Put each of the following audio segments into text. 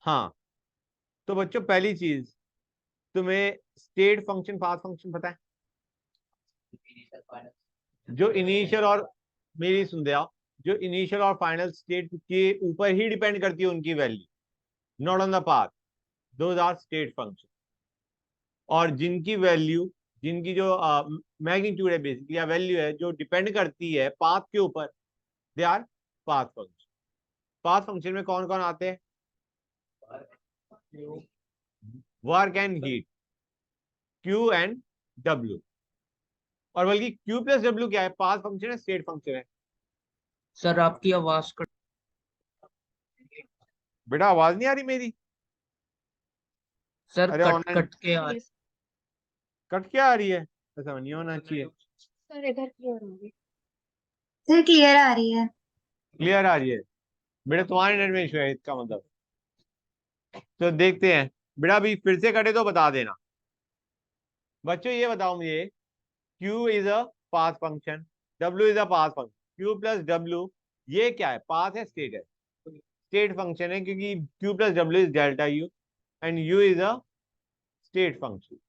हाँ, तो बच्चों पहली चीज, तुम्हें स्टेट फंक्शन पाथ फंक्शन पता है? जो इनिशियल और, मेरी सुन आओ, जो इनिशियल और फाइनल स्टेट के ऊपर ही डिपेंड करती है उनकी value, not on the path, those are state function. और जिनकी वैल्यू, जिनकी जो मैग्नीट्यूड है बेसिकली, या वैल्यू है जो डिपेंड करती है पाथ के ऊपर, they our path function. Path function में कौन कौन आते हैं? Work and heat, Q and W. और बल्कि क्यू प्लस डब्ल्यू क्या है? पाथ फंक्शन है, स्टेट फंक्शन है। सर आपकी आवाज कट। बेटा आवाज नहीं आ रही मेरी? सर अरे कट ऑनलाइन कट के आ। कट क्या आ रही है? ऐसा नहीं होना चाहिए। सर इधर क्लियर होगी। सर क्लियर आ रही है। क्लियर आ रही है? बेटा तुम्हारे नेट में इशू है इसका मतलब। तो देखते हैं बेटा, अभी फिर से कटे तो बता देना। बच्चों ये बताओ मुझे, Q is a path function, W is a path function, Q plus W ये क्या है? पाथ है, स्टेट है? स्टेट फंक्शन है, क्योंकि Q plus W is delta U and U is a state function.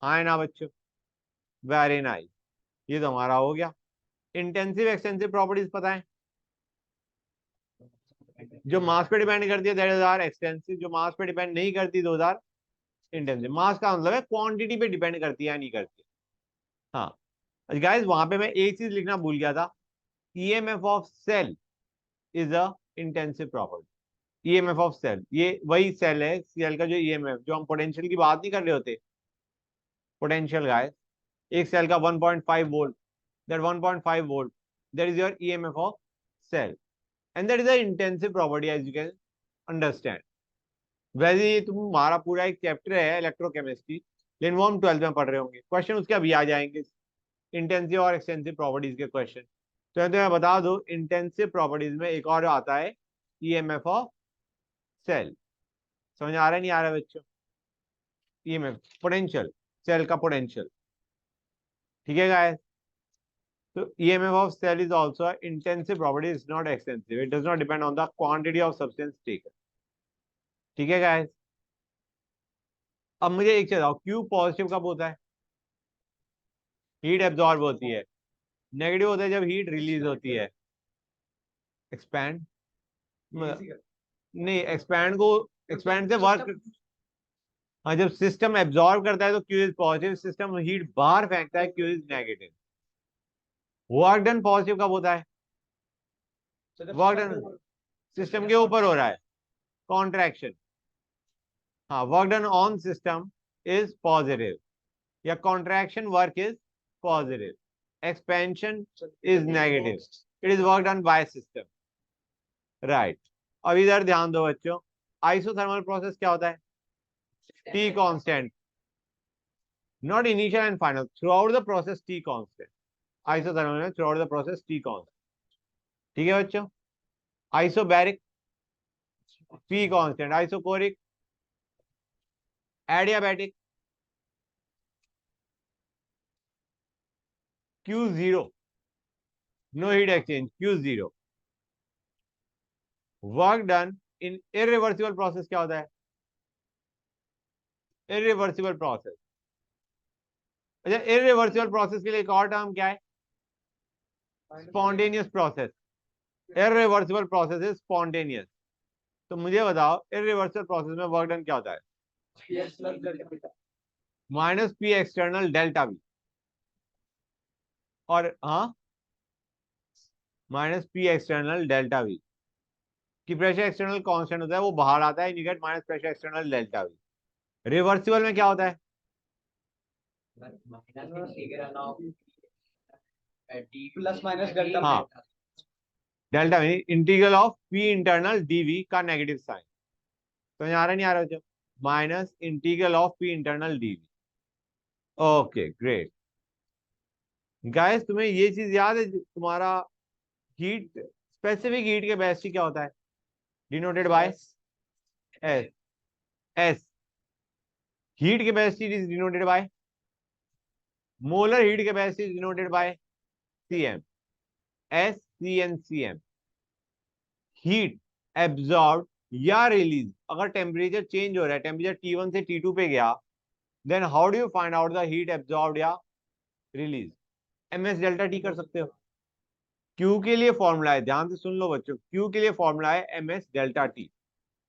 हाँ है ना बच्चों? वेरी नाइस, ये तो हमारा हो गया। इंटेंसिव एक्सटेंसिव प्रॉपर्टीज पता है? जो मास पे डिपेंड करती है दैट इज आर एक्सटेंसिव, जो मास पे डिपेंड नहीं करती दोज आर इंटेंसिव। मास का मतलब है क्वांटिटी पे डिपेंड करती है या नहीं करती। हाँ गाइस, वहां पे मैं एक चीज लिखना भूल गया था, EMF of cell is a intensive property. EMF of cell, ये वही सेल है, सेल का जो ईएमएफ, जो हम पोटेंशियल की बात नहीं कर रहे होते, पोटेंशियल गाइस, एक सेल का 1.5 volt, that 1.5 volt, that is your EMF of cell, and that is a intensive property as you can understand. वैसे ये तुम्हारा पूरा एक चैप्टर है इलेक्ट्रोकेमिस्ट्री, लेकिन वो हम 12th में पढ़ रहे होंगे, क्वेश्चन उसके अभी आ जाएंगे, इंटेंसिव और एक्सटेंसिव प्रॉपर्टीज के क्वेश्चन। तो मैं बता दूं, इंटेंसिव प्रॉपर्टीज में एक और आता है ईएमएफ ऑफ सेल। समझ आ रहा है नहीं आ रहा है बच्चों? ईएमएफ पोटेंशियल, सेल का पोटेंशियल। ठीक है गाइस? तो EMF of cell is also intensive property, is not extensive, it does not depend on the quantity of substance taken. ठीक है गाइस? अब मुझे एक चीज बताओ, क्यू पॉजिटिव कब होता है? हीट एब्जॉर्ब होती है। नेगेटिव होता है जब हीट रिलीज होती है। एक्सपैंड नहीं, एक्सपैंड को, एक्सपैंड से वर्क, हाँ, जब सिस्टम एब्जॉर्ब करता है तो Q is positive, system heat बाहर फेंकता है, Q is negative. Work done positive कब होता है? वर्क डन सिस्टम के ऊपर हो रहा है, कॉन्ट्रैक्शन। हाँ, work done on system is positive, या contraction work is positive, expansion is negative, it is work done by system. Right. अब इधर ध्यान दो बच्चों, आइसोथर्मल प्रोसेस क्या होता है? T constant, not initial and final, throughout the process T constant. Isothermal में throughout the process T constant. ठीक है बच्चों? Isobaric P constant, isochoric, adiabatic Q zero, no heat exchange, Q zero. Work done in irreversible process क्या होता है? Irreversible process. अच्छा, irreversible process के लिए एक और टर्म क्या है? Spontaneous process. Irreversible process is spontaneous. तो मुझे बताओ, इरिवर्सिबल प्रोसेस में वर्क डन क्या होता है? Minus P external delta V. और हाँ, minus P external delta V की प्रेशर एक्सटर्नल कांस्टेंट होता है, वो बाहर आता है, negate minus pressure external delta V. Reversible में क्या होता है? Plus minus delta. हाँ, delta V, integral of P internal dV का नेगेटिव साइन। तो आ रहा नहीं आ रहा बच्चों? Minus integral of P internal dV. Okay great. Guys, तुम्हें ये चीज याद है, तुम्हारा हीट, स्पेसिफिक हीट के बेसिस क्या होता है? Denoted by S. S heat के basis is denoted by, molar heat के basis denoted by CM, S C and C M. Heat absorb या रिलीज, अगर टेम्परेचर चेंज हो रहा है, टेम्परेचर T1 से T2 पे गया, then how do you find out the heat absorbed या रिलीज? ms डेल्टा टी कर सकते हो। Q के लिए फॉर्मूला है, ध्यान से सुन लो बच्चों, Q के लिए फॉर्मूला है ms डेल्टा टी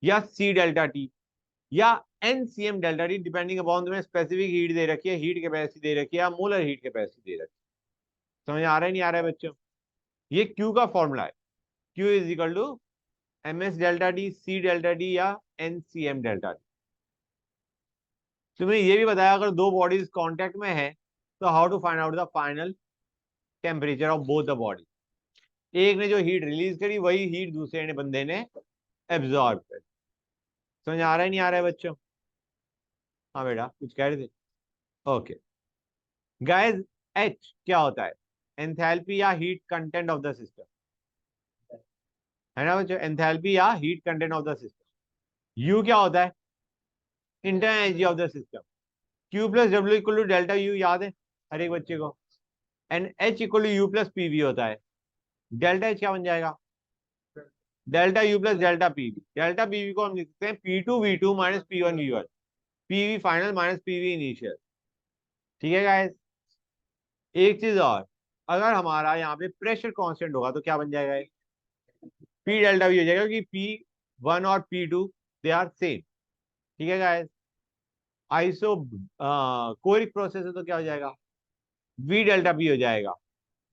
या C डेल्टा टी या NCM delta T, depending upon तुम्हें स्पेसिफिक हीट दे रखी है, हीट कैपेसिटी दे रखी है या मोलर हीट कैपेसिटी दे रखी है। समझ आ रहा है नहीं आ रहा है बच्चों? ये Q का फॉर्मूला है, Q is equal to ms delta T, C delta T या NCM डेल्टा टी। तुम्हें ये भी बताया अगर दो बॉडीज कांटेक्ट में है तो how to find out the final temperature of both the body. एक ने जो हीट रिलीज करी वही हीट दूसरे ने बंदे ने एब्जॉर्ब करी। समझ आ रहा है नहीं आ रहा है बच्चों? हाँ बेटा कुछ कह रहे थे? ओके गाइस, एच क्या होता है? एंथैल्पी या heat content of the system, है ना बच्चों? एंथैल्पी या heat content of the system. U क्या होता है? Internal energy of the system. Q plus W equal to delta U, याद है हर एक बच्चे को? And H equal to U plus PV होता है। डेल्टा एच क्या बन जाएगा? Delta U plus delta PV. Delta PV को हम लिख सकते हैं P2V2 minus P1V1, PV final minus PV initial. ठीक है गाइस? एक चीज और, अगर हमारा यहाँ पे प्रेशर कांस्टेंट होगा तो क्या बन जाएगा? पी डेल्टा वी हो जाएगा, क्योंकि P1 और P2 दे आर सेम। ठीक है गाइस? आइसो कोरिक प्रोसेस है तो क्या हो जाएगा? V डेल्टा पी हो जाएगा,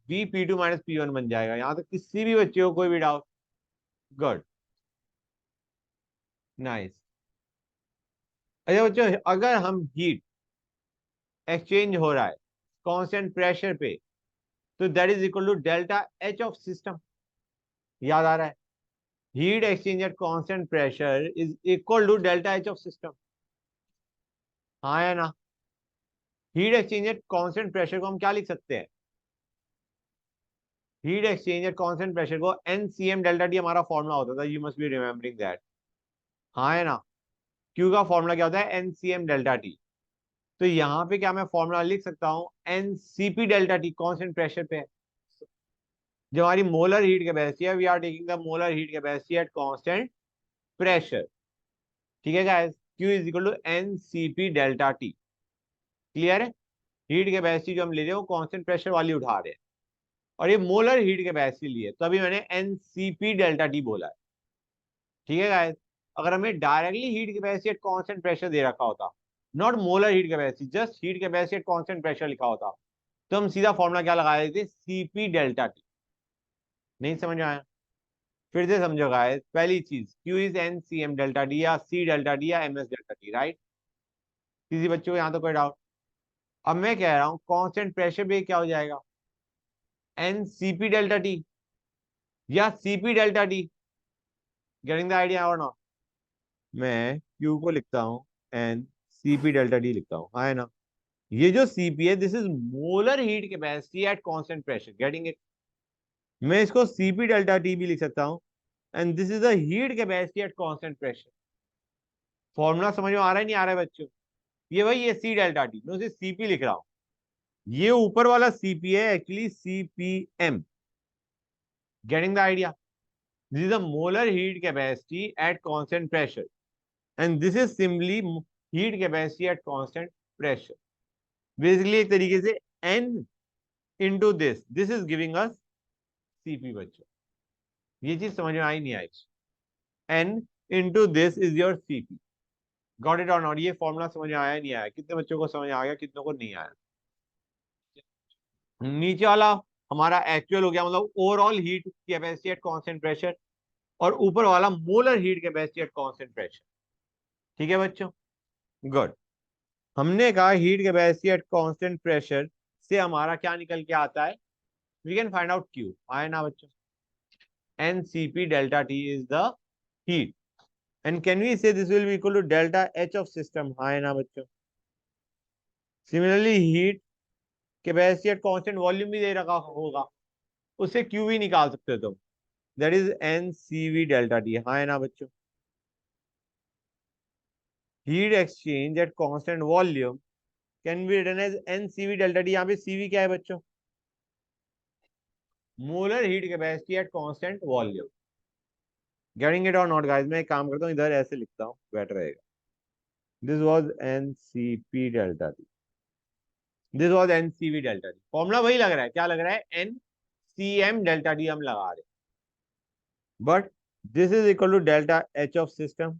V P2 माइनस P1 बन जाएगा। यहाँ तक किसी भी बच्चे को कोई भी डाउट? Good, nice. अच्छा बच्चों, अगर हम हीट एक्सचेंज हो रहा है कांस्टेंट प्रेशर पे तो that is equal to delta H of system. याद आ रहा है? Heat exchange at constant pressure is equal to delta H of system, हाँ या ना? Heat exchange at constant pressure को हम क्या लिख सकते हैं? Heat exchange at constant pressure को NCM डेल्टा टी हमारा फॉर्मूला होता था, you must be remembering that, हाँ है ना? Q का फॉर्मूला क्या होता है? NCM delta T. तो यहाँ पे क्या मैं फॉर्मूला लिख सकता हूँ? NCP delta T, constant pressure पे है। जो हमारी मोलर हीट कैपेसिटी है, we are taking the molar heat capacity at constant pressure. ठीक है guys? Q is equal to NCP delta T. Clear है? हीट कैपेसिटी जो हम ले रहे हैं वो कांस्टेंट प्रेशर वाली उठा रहे हैं, और ये मोलर हीट कैपेसिटी ली है, तभी मैंने NCP डेल्टा टी बोला है। ठीक है गाइस? अगर हमें directly heat capacity at constant pressure दे रखा होता, not molar heat capacity, just heat capacity at constant pressure लिखा होता, तो हम सीधा फॉर्मूला क्या लगा देते? CP delta T. नहीं समझ में आया? फिर से समझो गाइस, पहली चीज Q is NCM delta T या C डेल्टा टी या MS डेल्टा टी, राइट? किसी बच्चे को यहाँ तो कोई डाउट? अब मैं कह रहा हूँ कांस्टेंट प्रेशर पे क्या हो जाएगा? NCP डेल्टा टी या CP delta T. Getting the idea और नॉट? मैं Q को लिखता हूँ NCP डेल्टा टी लिखता हूँ, हाँ है ना? ये जो CP है, this is molar heat capacity at constant pressure, getting it? मैं इसको CP डेल्टा टी भी लिख सकता हूँ, and this is the heat capacity at constant pressure. Formula समझ में आ रहा है नहीं आ रहा है बच्चों? ये भाई ये C डेल्टा टी, मैं उसे CP लिख रहा हूँ। ये ऊपर वाला CP है actually CPM। Getting the idea? This is the molar heat capacity at constant pressure, and this is simply heat capacity at constant pressure. Basically एक तरीके से N into this is giving us CP बच्चों। ये चीज समझ में आई नहीं आई? N into this is your CP। Got it or not? ये फॉर्मूला समझ में आया नहीं आया? कितने बच्चों को समझ आ गया, कितनों को नहीं आया? नीचे वाला हमारा एक्चुअल हो गया, मतलब overall heat capacity at constant pressure, और ऊपर वाला molar heat capacity at constant pressure. ठीक है बच्चों? गुड। हमने कहा heat capacity at constant pressure से हमारा क्या निकल के आता है? We can find out Q, आए ना बच्चों? NCP delta T is the heat, and can we say this will be equal to delta H of system, हाँ है ना बच्चों? Similarly heat capacity at constant volume भी दे रखा होगा, उससे Q भी निकाल सकते हो तुम, that is NCV delta T, हाँ है ना बच्चों? Heat exchange at constant volume can be written as NCV delta T. यहाँ पे CV क्या है बच्चों? Molar heat capacity at constant volume. Getting it or not guys? मैं एक काम करता हूँ, इधर ऐसे लिखता हूँ, बेटर रहेगा। This was NCP delta T, this was NCV delta T. Formula वही लग रहा है, क्या लग रहा है? एनसीएम डेल्टा टी हम लगा रहे हैं, but this is equal to delta H of system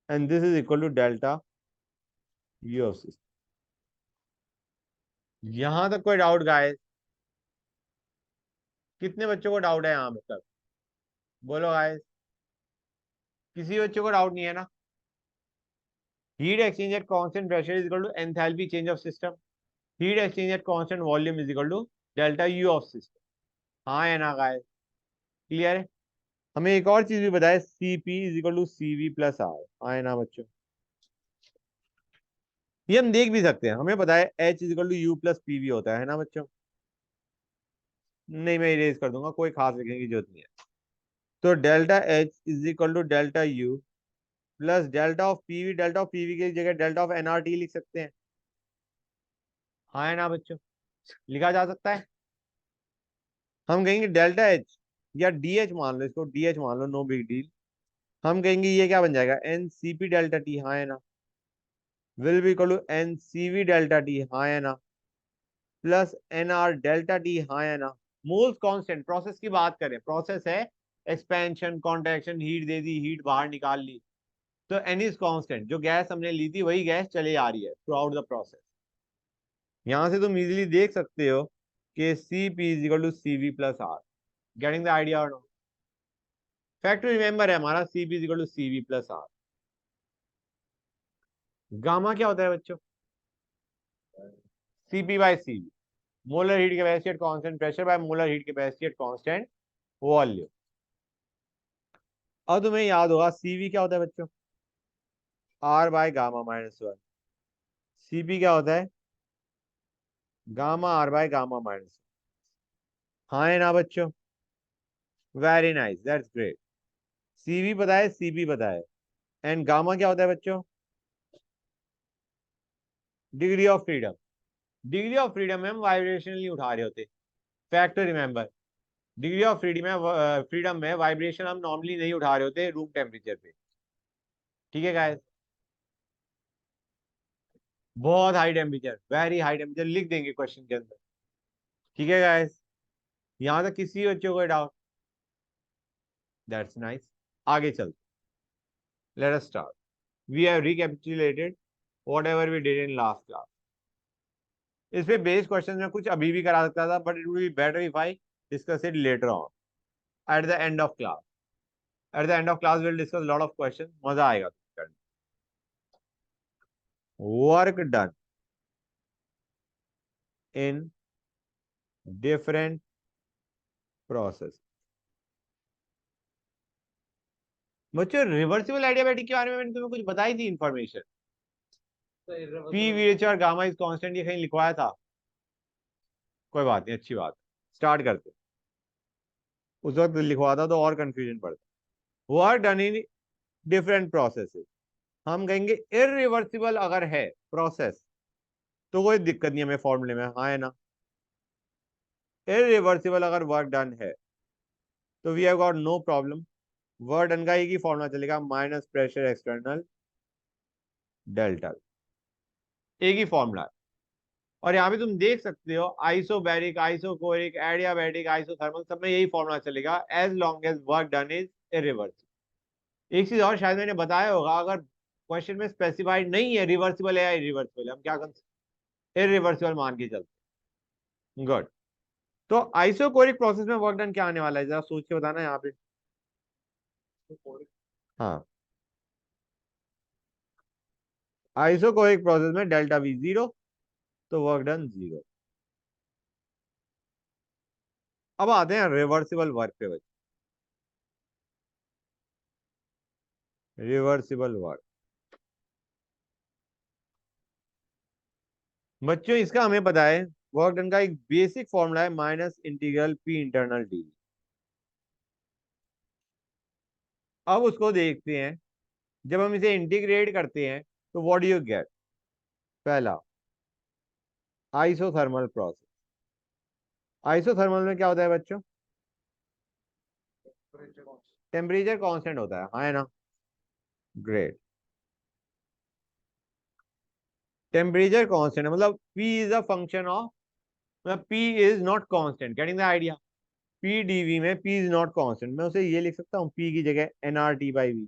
and this is equal to delta U of system. यहां तक कोई डाउट गाइस? कितने बच्चों को डाउट है यहाँ पे तक? बोलो गाइस, किसी बच्चों को डाउट नहीं है ना? Heat exchange at constant pressure is equal to enthalpy change of system, heat exchange at constant volume is equal to delta U of system. हाँ है ना गाइस? क्लियर है? हमें एक और चीज भी बताए, CP is equal to CV plus R. हाँ है ना बच्चों? ये हम देख भी सकते हैं, हमें पता है H is equal to U plus PV होता है ना बच्चों? नहीं, मैं इरेज कर दूंगा, कोई खास लिखने की जरूरत नहीं है। तो delta H is equal to delta U plus delta of PV, delta of PV की जगह डेल्टा ऑफ एनआरटी लिख सकते हैं। हाँ है ना बच्चों? लिखा जा सकता है। हम कहेंगे डेल्टा एच या डीएच मान लो, इसको डीएच मान लो, नो बिग डील। हम कहेंगे ये क्या बन जाएगा? N CP delta T. हाँ है ना? Will be equal to N CV delta T. हाँ है ना? Plus N R delta T. हाँ है ना? मोल्स कांस्टेंट, प्रोसेस की बात करें, प्रोसेस है एक्सपेंशन कॉन्ट्रैक्शन, हीट दे दी, हीट बाहर निकाल ली, तो एन इज कांस्टेंट, जो गैस हमने ली थी वही गैस चली आ रही है थ्रू आउट द प्रोसेस। यहां से तुम इजीली देख सकते हो कि C P is equal to C V plus R. Getting the idea और नो? फैक्ट टू रिमेंबर है हमारा, C P is equal to C V plus R. Gamma क्या होता है बच्चों? CP by CV, molar heat capacity at constant pressure by molar heat capacity at constant volume. अब तुम्हें याद होगा सीवी क्या होता है बच्चों? R by gamma minus one. CP क्या होता है? Gamma R by gamma minus. हाँ है ना बच्चों? Very nice, that's great. CV पता है, सीपी पता है, एंड गामा क्या होता है बच्चों? Degree of freedom. Degree of freedom में हम वाइब्रेशनली उठा रहे होते। Fact to remember, degree of freedom में वाइब्रेशन हम नॉर्मली नहीं उठा रहे होते रूम टेम्परेचर पे। ठीक है गाइस? बहुत high temperature, very high temperature लिख देंगे क्वेश्चन के अंदर। ठीक है गाइस? यहां तक किसी बच्चों को डाउट? That's nice. आगे चलते, let us start. We have recapitulated whatever we did in last class. इस पे बेस क्वेश्चन में कुछ अभी भी करा सकता था, but it would be better if I discuss it later on at the end of class. At the end of class will discuss lot of question, मजा आएगा करने। Work done in different process. बच्चों reversible adiabatic के बारे में मैंने तुम्हें कुछ बताई थी इंफॉर्मेशन। पी वी एच और गामा इज कांस्टेंट, ये कहीं लिखवाया था? कोई बात नहीं, अच्छी बात। स्टार्ट करते। उस वक्त लिखवा था तो और कंफ्यूजन पड़ता। Work done in different processes. हम कहेंगे इरिवर्सिबल अगर है प्रोसेस तो कोई दिक्कत नहीं हमें फॉर्मूले में। हाँ है ना? इरिवर्सिबल अगर वर्क डन है तो we have got no problem. Work done का एक ही फॉर्मूला चलेगा, माइनस प्रेशर एक्सटर्नल डेल्टा, एक ही फॉर्मूला है। और यहाँ पे तुम देख सकते हो आइसोबैरिक, आइसोकोरिक, एडियाबैटिक, आइसोथर्मल, सब में यही फॉर्मूला चलेगा, as long as work done is irreversible. एक चीज और शायद मैंने बताया होगा, अगर क्वेश्चन में स्पेसिफाइड नहीं है रिवर्सिबल है या इरिवर्सिबल, हम क्या कर इरिवर्सिबल मान के चलते। गुड। तो आइसोकोरिक प्रोसेस में वर्क डन क्या आने वाला है, जरा सोच के बताना यहाँ पे। हाँ, आइसोकोरिक प्रोसेस में डेल्टा वी जीरो, तो वर्क डन जीरो। अब आते हैं रिवर्सिबल वर्क पे बच्चों। रिवर्सिबल वर्क बच्चों, इसका हमें पता है वर्क डन का एक बेसिक फॉर्मूला है, minus integral P internal D. अब उसको देखते हैं, जब हम इसे इंटीग्रेट करते हैं तो व्हाट डू यू गेट? पहला, आइसोथर्मल प्रोसेस। आइसोथर्मल में क्या होता है बच्चों? टेम्परेचर कांस्टेंट होता है, हाँ है ना, ग्रेट। टेम्परेचर कांस्टेंट है, मतलब P is a function of, मतलब P is not constant, getting the idea. P dV में P इज नॉट कांस्टेंट, मैं उसे ये लिख सकता हूँ P की जगह nRT/V।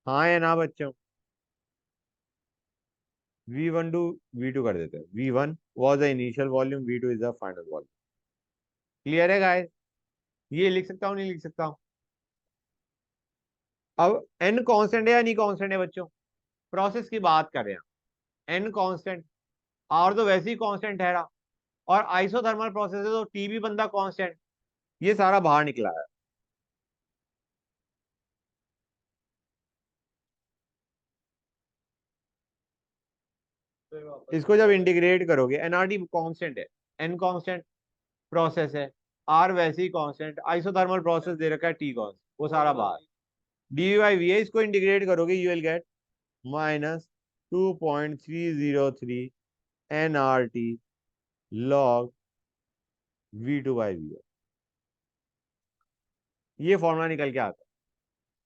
हाँ या ना बच्चों, V1 टू V2 कर देते हैं। V1 was the initial volume, V2 is the final volume। Clear है गाइस? ये लिख सकता हूँ नहीं लिख सकता हूँ? अब n कांस्टेंट है या नहीं कांस्टेंट है बच्चों? प्रोसेस की बात कर रहे हैं, n कांस्टेंट, R तो वैसे ही कांस्टेंट ठहरा, और आइसोथर्मल प्रोसेस है तो T भी बनता कांस्टेंट। ये सारा बाहर निकला है। इसको जब इंटीग्रेट करोगे, एनआरटी कांस्टेंट है, एन कांस्टेंट, प्रोसेस है, आर वैसे ही कांस्टेंट, आइसोथर्मल प्रोसेस दे रखा है टी कांस्टेंट, वो सारा बाहर। डी बाई वी है, इसको इंटीग्रेट करोगे you will get -2.303 N R T log V2/V। ये फॉर्मूला निकल के आता है।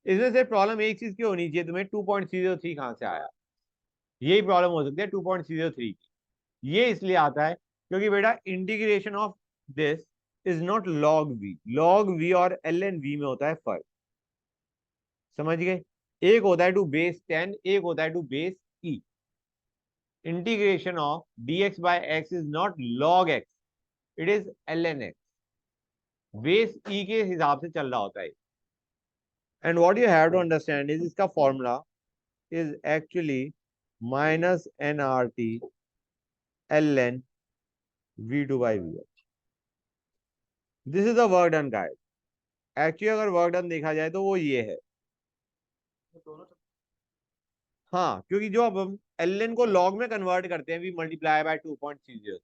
इसमें से प्रॉब्लम एक चीज की होनी चाहिए तुम्हें, 2.303 कहां से आया, यही प्रॉब्लम हो सकती है 2.303 की। ये इसलिए आता है क्योंकि बेटा integration of this is not log V, log V और एल एन वी में होता है फर्क, समझ गए? एक होता है टू बेस 10, एक होता है to base e. Integration of dx by x is not log x, it is ln x, base e के हिसाब से चल रहा होता है। And what you have to understand is इसका formula is actually -nRT ln V2/V। This is the work done guys. Actually अगर work done देखा जाए तो वो ये है, हाँ, क्योंकि जो अब हम ln को log में कन्वर्ट करते हैं, we multiply by 2.30,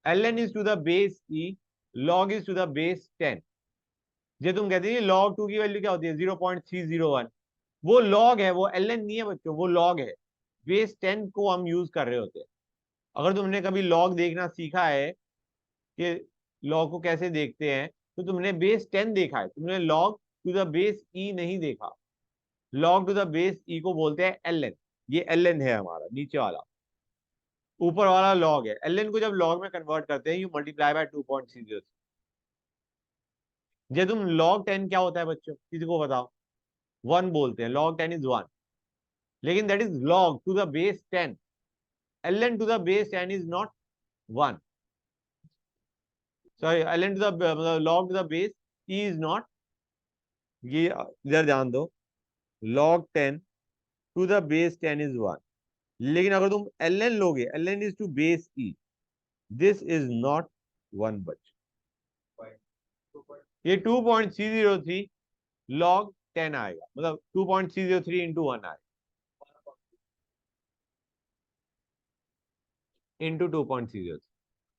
ln is to the base e, log is to the base 10। ये तुम कहते हैं log 2 की वैल्यू क्या होती है, 0.301, वो log है, वो ln नहीं है बच्चों, वो log है। बेस 10 को हम यूज कर रहे होते हैं। अगर तुमने कभी log देखना सीखा है कि log को कैसे देखते हैं, तो तुमने बेस 10 देखा है, तुमने log टू द बेस ई नहीं देखा। log टू द बेस ई को बोलते हैं ln, ये ln है हमारा नीचे वाला, ऊपर वाला log है। ln को जब log में कन्वर्ट करते हैं यू मल्टीप्लाई बाय 2.30। ये तुम log 10 क्या होता है बच्चों, किसी को बताओ? 1 बोलते हैं, log 10 इज 1, लेकिन that is log to the base 10, ln to the base 10 is not 1, sorry, ln to the मतलब log to the base e is not, ये इधर ध्यान दो, log 10 to the base 10 is 1, लेकिन अगर तुम ln लोगे, ln is to base e, this is not 1 बच्चों, ये 2.303 log 10 आएगा, मतलब 2.303 इंटू 1 आएगा, इंटू 2.303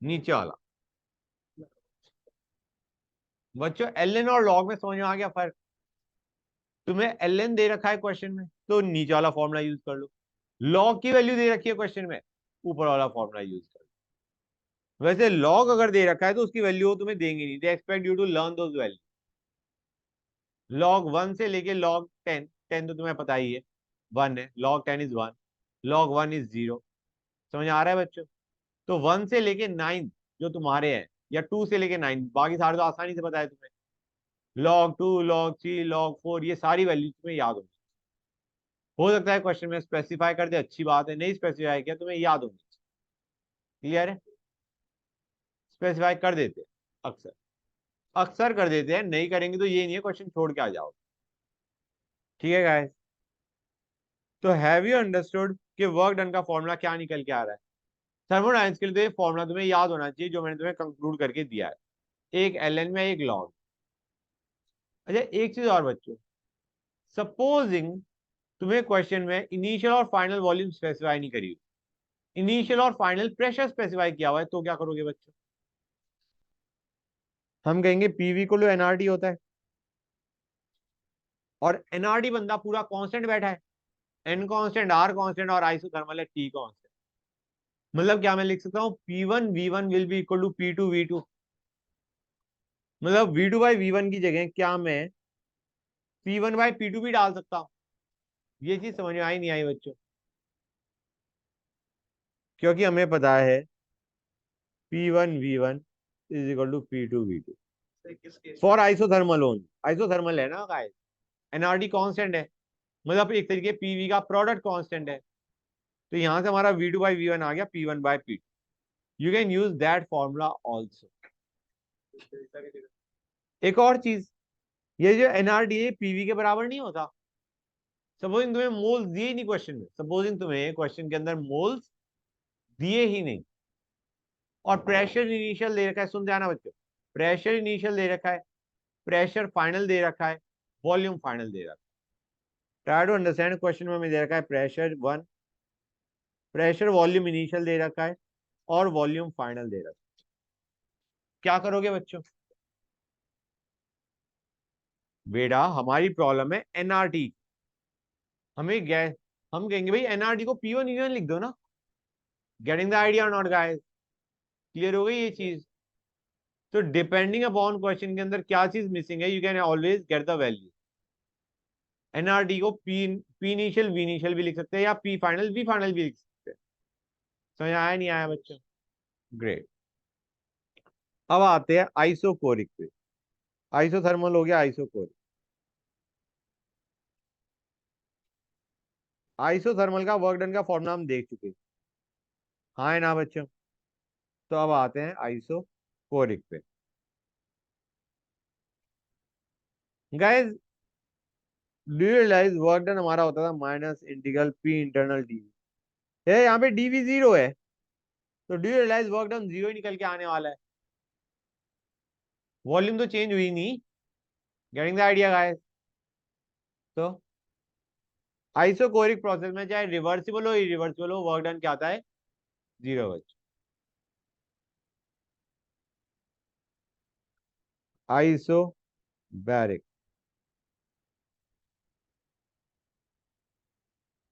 नीचे वाला। बच्चों ln और log में समझ में आ गया फर्क? तुम्हें ln दे रखा है क्वेश्चन में तो नीचे वाला फॉर्मूला यूज कर लो, log की वैल्यू दे रखी है क्वेश्चन में, ऊपर वाला फॉर्मूला यूज कर लो। वैसे log अगर दे रखा है तो उसकी वैल्यू तुम्हें देंगे नहीं, they expect you to learn those value. log 1 से लेके log 10, 10 तो तुम्हें पता ही है 1 है, log 10 इज 1, log 1 इज 0। समझ आ रहा है बच्चों? तो 1 से लेके 9 जो तुम्हारे हैं, या 2 से लेके 9, बाकी सारे तो आसानी से पता है तुम्हें, log 2, log 3, log 4, ये सारी वैल्यू तुम्हें याद होगी। हो सकता है क्वेश्चन में स्पेसिफाई कर दे, अच्छी बात है, नहीं स्पेसिफाई किया तुम्हें याद होगी। क्लियर है? स्पेसिफाई कर देते हैं अक्सर, अक्सर कर देते हैं, नहीं करेंगे तो ये नहीं है क्वेश्चन छोड़ के आ जाओ। ठीक है गाइस? तो हैव यू अंडरस्टूड कि वर्क डन का फॉर्मूला क्या निकल के आ रहा है? थर्मोडायनेमिक्स के लिए तो ये फॉर्मूला तुम्हें याद होना चाहिए जो मैंने तुम्हें कंक्लूड करके दिया है, एक ln में एक log। अच्छा एक चीज और बच्चों, सपोजिंग तुम्हें क्वेश्चन में इनिशियल और फाइनल वॉल्यूम स्पेसिफाई नहीं करी, इनिशियल और फाइनल प्रेशर स्पेसिफाई किया हुआ है, तो क्या करोगे बच्चों? हम कहेंगे पीवी को एनआरटी होता है, और एनआरटी बंदा पूरा कांस्टेंट बैठा है, एन कांस्टेंट, आर कांस्टेंट, और आइसोथर्मल है टी कांस्टेंट। मतलब क्या मैं लिख सकता हूँ P1 V1 will be equal to P2 V2, मतलब V2/V1 की जगह क्या मैं P1/P2 भी डाल सकता हूँ? ये चीज समझ में आई नहीं आई बच्चों? क्योंकि हमें पता है P1V1 is equal to P2V2 for isothermal only. Isothermal है ना गाइस, एनआरटी कांस्टेंट है, मतलब एक तरीके पीवी का प्रोडक्ट कांस्टेंट है। तो यहां से हमारा V2/V1 आ गया P1/P2। You can use that formula also. एक और चीज, ये जो एनआरडी पीवी के बराबर नहीं होता। सपोजिंग तुम्हें मोल्स दिए ही नहीं क्वेश्चन में, सपोजिंग तुम्हें क्वेश्चन के अंदर मोल्स दिए ही नहीं और प्रेशर इनिशियल दे रखा है, सुन जाना बच्चों, प्रेशर इनिशियल दे रखा है, प्रेशर फाइनल दे रखा है, वॉल्यूम फाइनल दे रखा है। ट्राई टू अंडरस्टैंड, क्वेश्चन में हमें दे रखा है प्रेशर 1, प्रेशर वॉल्यूम इनिशियल दे रखा है और वॉल्यूम फाइनल दे रखा है। क्या करोगे बच्चों? बेटा हमारी प्रॉब्लम है एनआरटी, हमें गैस, हम कहेंगे भाई एनआरटी को P1 यूनियन लिख दो ना। गेटिंग द आइडिया और नॉट गाइस? क्लियर हो गई ये चीज? तो डिपेंडिंग अपॉन क्वेश्चन के अंदर क्या चीज मिसिंग है, you can always get the value. NRT को पी इनिशियल वी इनिशियल भी लिख सकते हैं या पी फाइनल वी फाइनल भी लिख सकते हैं। समझ आया नहीं आया बच्चों? ग्रेट। अब आते हैं आइसोकोरिक पे। आइसोथर्मल हो गया, आइसोकोरिक। आइसोथर्मल का वर्क डन का फॉर्मूला हम देख चुके हैं, हाँ है ना बच्चों? तो अब आते हैं आइसोकोरिक पे। Guys do you realise work done हमारा होता था minus integral P internal dV. यहाँ पे डीवी 0 है, तो do you realise work done 0 ही निकल के आने वाला है। वॉल्यूम तो चेंज हुई नहीं। Getting the idea guys? तो आइसोकोरिक प्रोसेस में चाहे रिवर्सिबल हो इरिवर्सिबल हो, वर्क डन क्या आता है? 0 बच्चों। आइसोबैरिक,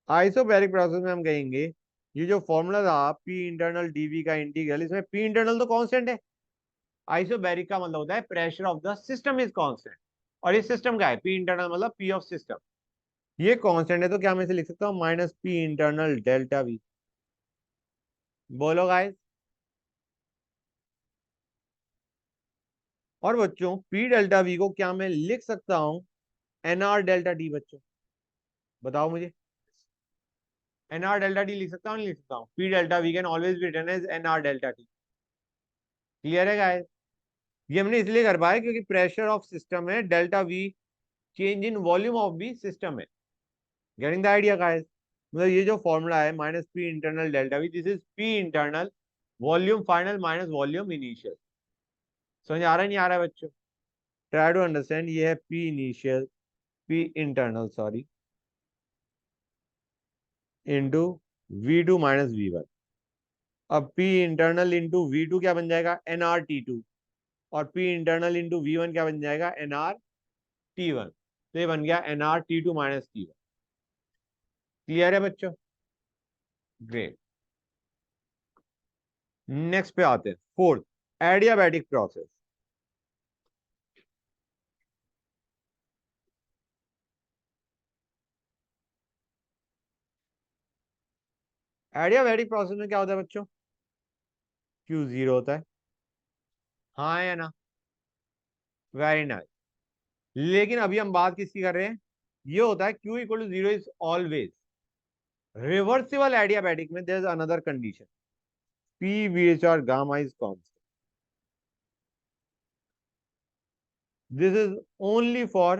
आइसोबैरिक प्रोसेस में हम कहेंगे ये जो फॉर्मूला था पी इंटरनल डीवी का इंटीग्रल, इसमें पी इंटरनल तो कांस्टेंट है। आइसोबैरिक का मतलब होता है pressure of the system is constant, और इस सिस्टम का है पी इंटरनल मतलब पी ऑफ सिस्टम। ये कांस्टेंट है तो क्या मैं इसे लिख सकता हूँ minus P internal delta we. बोलो गाइस। और बच्चों पी डेल्टा वी को क्या मैं लिख सकता हूँ एनआर डेल्टा डी? बच्चों बताओ मुझे, एनआर डेल्टा डी लिख सकता हूँ नहीं लिख सकता हूँ? P delta V can always be written as nR delta T. Clear है गाइस? ये हमने इसलिए कर पाया क्योंकि प्रेशर ऑफ सिस्टम है, delta V change in volume of भी सिस्टम है। Getting the idea guys? मतलब ये जो फॉर्मूला है minus P internal delta V, this is P internal volume final minus volume initial. समझ आ रहा है नहीं आ रहा है बच्चों? ट्राई टू अंडरस्टैंड, ये है P initial, P internal sorry, into V2 minus V1। अब P इंटरनल इंटू V2 क्या बन जाएगा? NRT2। और P इंटरनल इंटू V1 क्या बन जाएगा? NRT1। तो ये बन गया NRT2 माइनस T1। क्लियर है बच्चों? ग्रेट। नेक्स्ट पे आते हैं, fourth, adiabatic process. Adiabatic process में क्या होता है बच्चों? Q0 होता है, हाँ या ना? Very nice. लेकिन अभी हम बात किसकी कर रहे हैं? ये होता है Q equal to 0 is always reversible. Adiabatic में there is another condition, P VHR gamma is constant. This is only for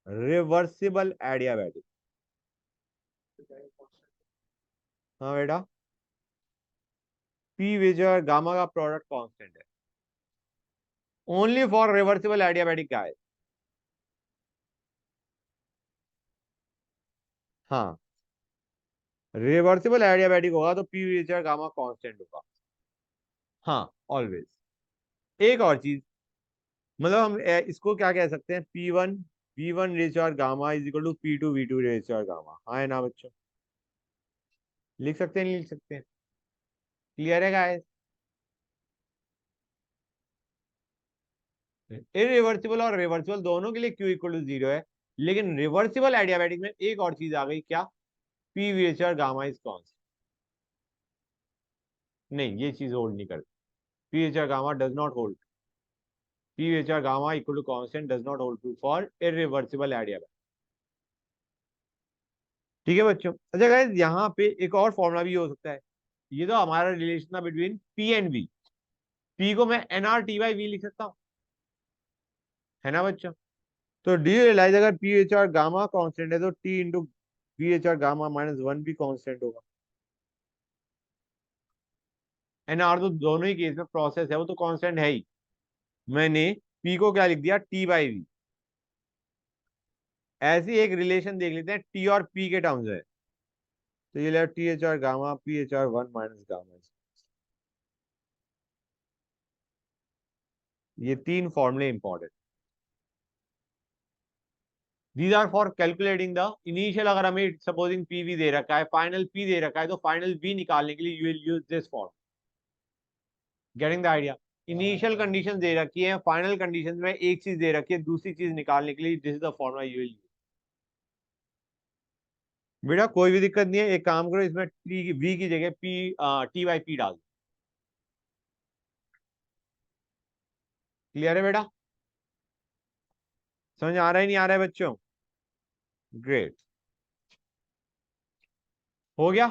reversible adiabatic. हाँ बेटा, P VHR gamma का प्रोडक्ट कांस्टेंट है, ओनली फॉर रिवर्सिबल एडियाबैटिक का है। हाँ, reversible adiabatic होगा तो P VHR गामा कांस्टेंट होगा। हाँ ऑलवेज। एक और चीज, मतलब हम इसको क्या कह सकते हैं? P1 V1 ratio gamma is equal to P2 V2 ratio gamma, हाँ है ना बच्चों? लिख सकते हैं नहीं लिख सकते हैं? क्लियर है गाइस? इरिवर्सिबल और रिवर्सिबल दोनों के लिए Q इक्वल टू 0 है, लेकिन रिवर्सिबल एडियाबैटिक में एक और चीज आ गई, क्या? P VHR gamma is constant. नहीं, ये चीज होल्ड नहीं करती। PHR gamma does not hold. PHR gamma equal to constant does not hold true for irreversible adiabatic. ठीक है बच्चों। अच्छा गाइस, यहाँ पे एक और फॉर्मूला भी हो सकता है। ये तो हमारा रिलेशन था between P and V। P को मैं NRT/V लिख सकता हूँ, है ना बच्चों? तो डी यू रियलाइज, अगर PHR गामा कांस्टेंट है तो T into VHR gamma minus 1 भी कांस्टेंट होगा। NR तो दोनों ही केस में प्रोसेस है, वो तो कांस्टेंट है ही। मैंने P को क्या लिख दिया? T/V। ऐसी एक रिलेशन देख लेते हैं T और P के टर्म्स में। तो ये THR gamma PHR1 minus gamma. ये तीन फॉर्मूले important. These are for calculating the initial. अगर हमें सपोजिंग PV दे रखा है, फाइनल P दे रखा है, तो फाइनल V निकालने के लिए you will use this form. Getting the idea? Initial condition दे रखी है, फाइनल कंडीशन में एक चीज दे रखी है, दूसरी चीज निकालने के लिए this is the formula you will use. बेटा कोई भी दिक्कत नहीं है, एक काम करो, इसमें V की जगह T/P डाल दो। क्लियर है बेटा? समझ आ रहा है नहीं आ रहा है बच्चों? ग्रेट, हो गया।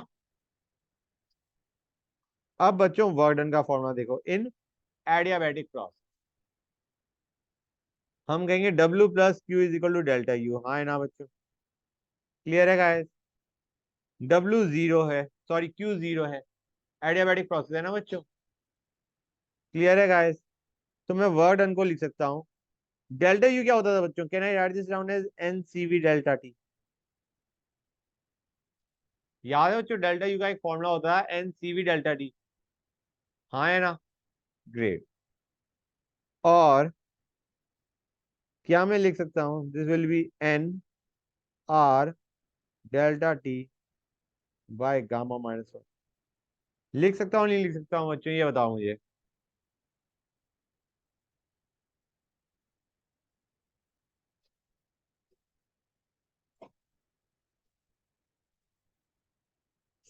अब बच्चों वर्क डन का फॉर्मूला देखो। इन एडियाबैटिक प्रोसेस हम कहेंगे W plus Q is equal to delta U। हाँ है ना बच्चों? क्लियर है गाइस? W 0 है, सॉरी Q 0 है, एडियाबैटिक प्रोसेस है ना बच्चों? क्लियर है गाइस? तो मैं वर्क डन को लिख सकता हूँ। डेल्टा U क्या होता था बच्चों? Can I write this down as NCV delta T? याद है बच्चों, डेल्टा U का एक फॉर्मूला होता है NCV डेल्टा T। हाँ है ना? ग्रेट। और क्या मैं लिख सकता हूँ? This will B NR delta T bye gamma minus 1। लिख सकता हूँ नहीं लिख सकता हूँ बच्चों, ये बताओ मुझे।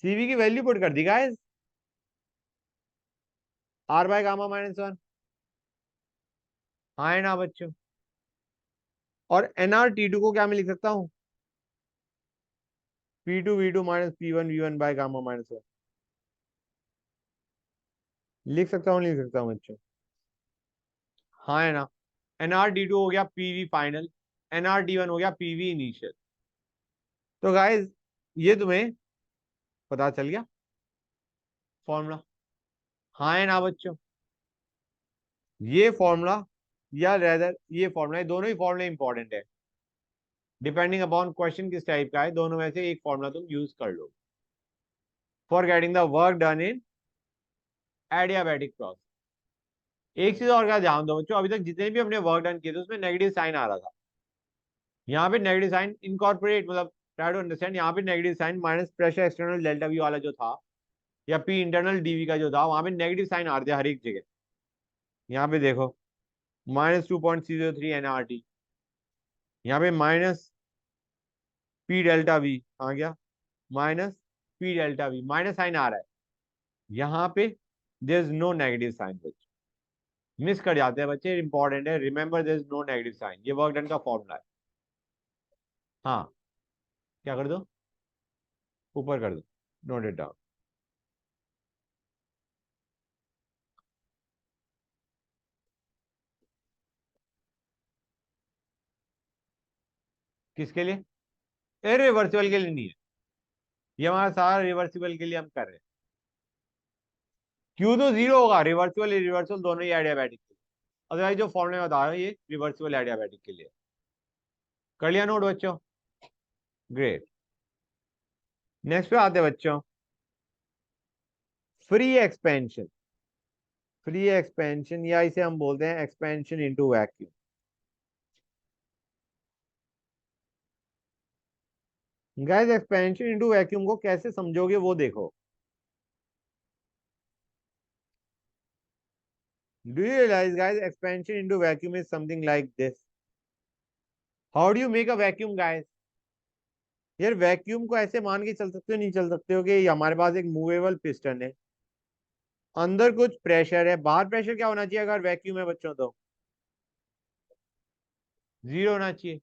CV की वैल्यू पुट कर दी guys, R by gamma minus 1। हाँ है ना बच्चों? और NRT2 को क्या मैं लिख सकता हूँ? P2 V2 minus P1 V1 bye gamma minus 1। लिख सकता हूँ नहीं लिख सकता हूँ बच्चों? हाँ है ना? NRT2 हो गया PV फाइनल, NRT1 हो गया PV इनिशियल। तो गाइस, ये तुम्हें पता चल गया फॉर्मूला? हाँ है ना बच्चों? ये फॉर्मूला या रेदर ये फॉर्मूला, दोनों ही फॉर्मूले इंपॉर्टेंट है। डिपेंडिंग अपॉन क्वेश्चन किस टाइप का है, दोनों में से एक फॉर्मूला तुम यूज कर लो for getting the work done in adiabatic process. एक चीज और का ध्यान दो बच्चों, अभी तक जितने भी हमने वर्क डन किए थे उसमें नेगेटिव साइन आ रहा था। यहाँ पे नेगेटिव साइन इनकॉर्पोरेट, मतलब ट्राई टू अंडरस्टैंड, यहाँ पे negative sign minus pressure external delta V वाला जो था, या P इंटरनल डीवी का जो था, वहां पे नेगेटिव साइन आ रहे थे हर एक जगह। यहाँ पे देखो -2.03 NRT, यहाँ पे -P∆V आ गया, -P∆V, माइनस साइन आ रहा है। यहाँ पे there is no negative sign बच्चे, मिस कर जाते हैं बच्चे, इंपॉर्टेंट है, remember there is no negative sign. ये वर्क डन का फॉर्मूला है। हाँ, क्या कर दो? ऊपर कर दो, नोट इट डाउन। किसके लिए? इरिवर्सिबल के लिए नहीं है, ये हमारा सारा रिवर्सिबल के लिए हम कर रहे हैं। क्यू तो 0 होगा, रिवर्सिबल इरिवर्सिबल दोनों ही एडियाबैटिक के लिए। अदरवाइज जो फॉर्मूले बता रहा हूँ ये रिवर्सिबल एडियाबैटिक के लिए। कर लिया नोट बच्चों? ग्रेट। नेक्स्ट पे आते हैं बच्चों, फ्री एक्सपेंशन। फ्री एक्सपेंशन या इसे हम बोलते हैं expansion into vacuum. Guys, expansion into vacuum को कैसे समझोगे वो देखो। Do you realize, guys, expansion into vacuum is something like this? How do you make a vacuum, guys? यार वैक्यूम को ऐसे मान के चल सकते हो, नहीं चल सकते हो कि हमारे पास एक मूवेबल पिस्टन है, अंदर कुछ प्रेशर है, बाहर प्रेशर क्या होना चाहिए अगर वैक्यूम है बच्चों? तो 0 होना चाहिए,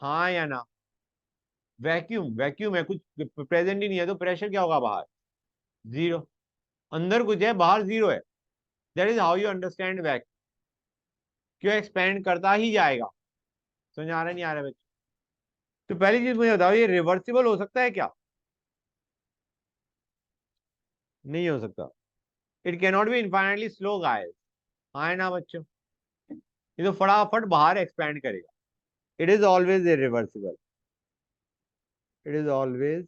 हाँ या ना? वैक्यूम वैक्यूम है, कुछ प्रेजेंट ही नहीं है, तो प्रेशर क्या होगा बाहर? 0। अंदर कुछ है, बाहर 0 है। That is how you understand vacuum. क्यों एक्सपेंड करता ही जाएगा। समझ आ रहा है नहीं आ रहा है बच्चों? तो पहली चीज मुझे बताओ, ये रिवर्सिबल हो सकता है क्या? नहीं हो सकता। It can not be infinitely slow guys, हाँ है ना बच्चों? ये तो फटाफट बाहर एक्सपेंड करेगा। It is always irreversible, it is always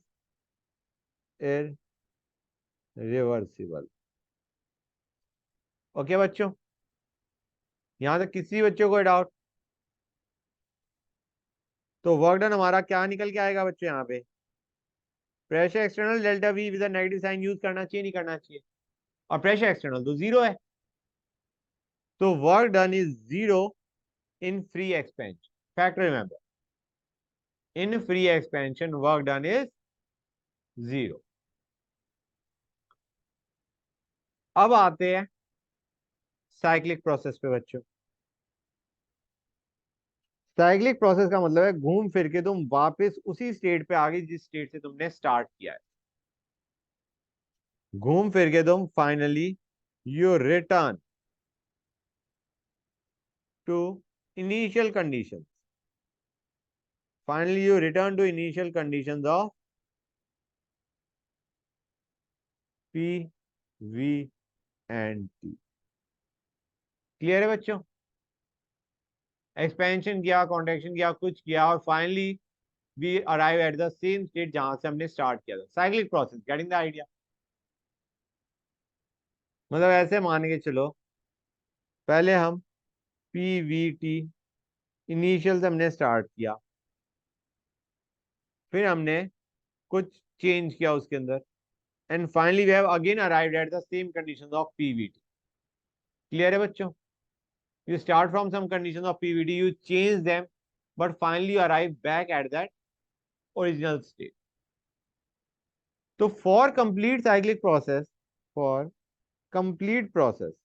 irreversible. Okay बच्चों, यहां तक किसी बच्चों को डाउट? तो वर्क डन हमारा क्या निकल के आएगा बच्चों? यहाँ पे pressure external delta V with negative sign use करना चाहिए, नहीं करना चाहिए? और प्रेशर एक्सटर्नल तो 0 है, तो work done is 0 in free expansion. Fact remember, in free expansion work done is 0। अब आते हैं साइक्लिक प्रोसेस पे बच्चों। साइक्लिक प्रोसेस का मतलब है घूम फिर के तुम वापस उसी स्टेट पे आ गई जिस स्टेट से तुमने स्टार्ट किया है। घूम फिर के तुम finally you return to initial condition. Finally you return to initial condition of P V and T. Clear है बच्चों? एक्सपेंशन किया, कॉन्ट्रैक्शन किया, कुछ किया, और finally we arrive at the same state जहां से हमने स्टार्ट किया था। Cyclic process, getting the idea? मतलब ऐसे मान के चलो, पहले हम पी वी टी इनिशियल से हमने स्टार्ट किया, फिर हमने कुछ चेंज किया उसके अंदर, and finally we have again arrived at the same conditions of PVT. Clear है बच्चों? You start from some conditions of PVD, you change them, but finally you arrive back at that original state. So for complete cyclic process, for complete process,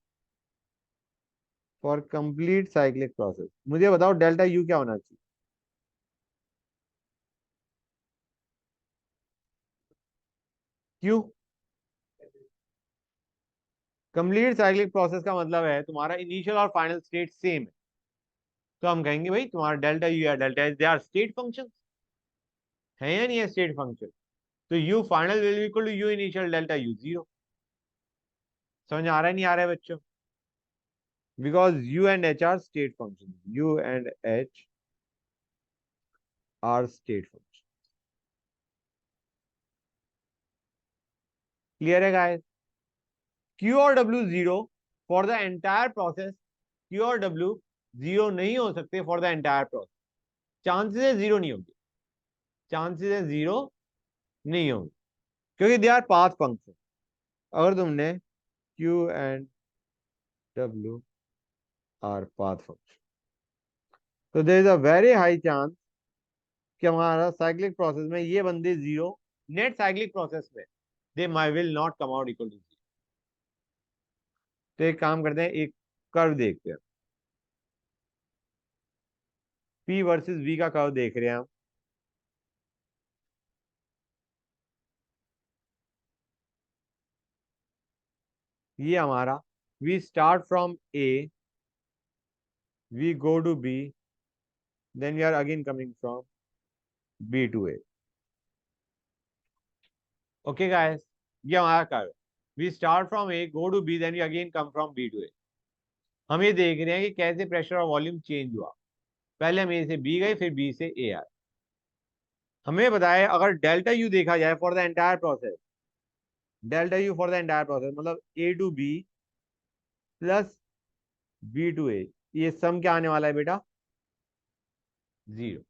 for complete cyclic process, मुझे बताओ delta U क्या होना चाहिए? क्यों? Complete cyclic process का मतलब है तुम्हारा इनिशियल और फाइनल स्टेट सेम है, तो हम कहेंगे भाई तुम्हारा डेल्टा यू या delta H, they are state function, है या नहीं है स्टेट फंक्शन? तो U final will equal to U initial delta U 0। समझ आ रहा है नहीं आ रहा है बच्चों? Because u and h are state functions, u and h are state functions. Clear है guys? q और w 0 for the entire process, q और w 0 नहीं हो सकते for the entire process। Chances है 0 नहीं होंगे, चांसेस है 0 नहीं होंगे, क्योंकि दे आर पाथ फंक्शन। अगर तुमने q and w are path function, तो there is a very high chance कि हमारा साइक्लिक प्रोसेस में ये बंदे 0, नेट साइक्लिक प्रोसेस में दे माई will not come out equal to 0। तो एक काम करते हैं, एक कर्व देखते हैं, P वर्सेस V का कर्व देख रहे हैं हम। ये हमारा we start from A, we go to B, then we are again coming from B to A। Okay guys, ये हमारा curve, we start from A, go to B, then we again come from B to A। हम ये देख रहे हैं कि कैसे pressure और वॉल्यूम चेंज हुआ। पहले हम A से B गए, फिर B से A आए। हमें बताया अगर डेल्टा यू देखा जाए for the entire process, delta U for the entire process मतलब A to B plus B to A, ये सम क्या आने वाला है बेटा? 0।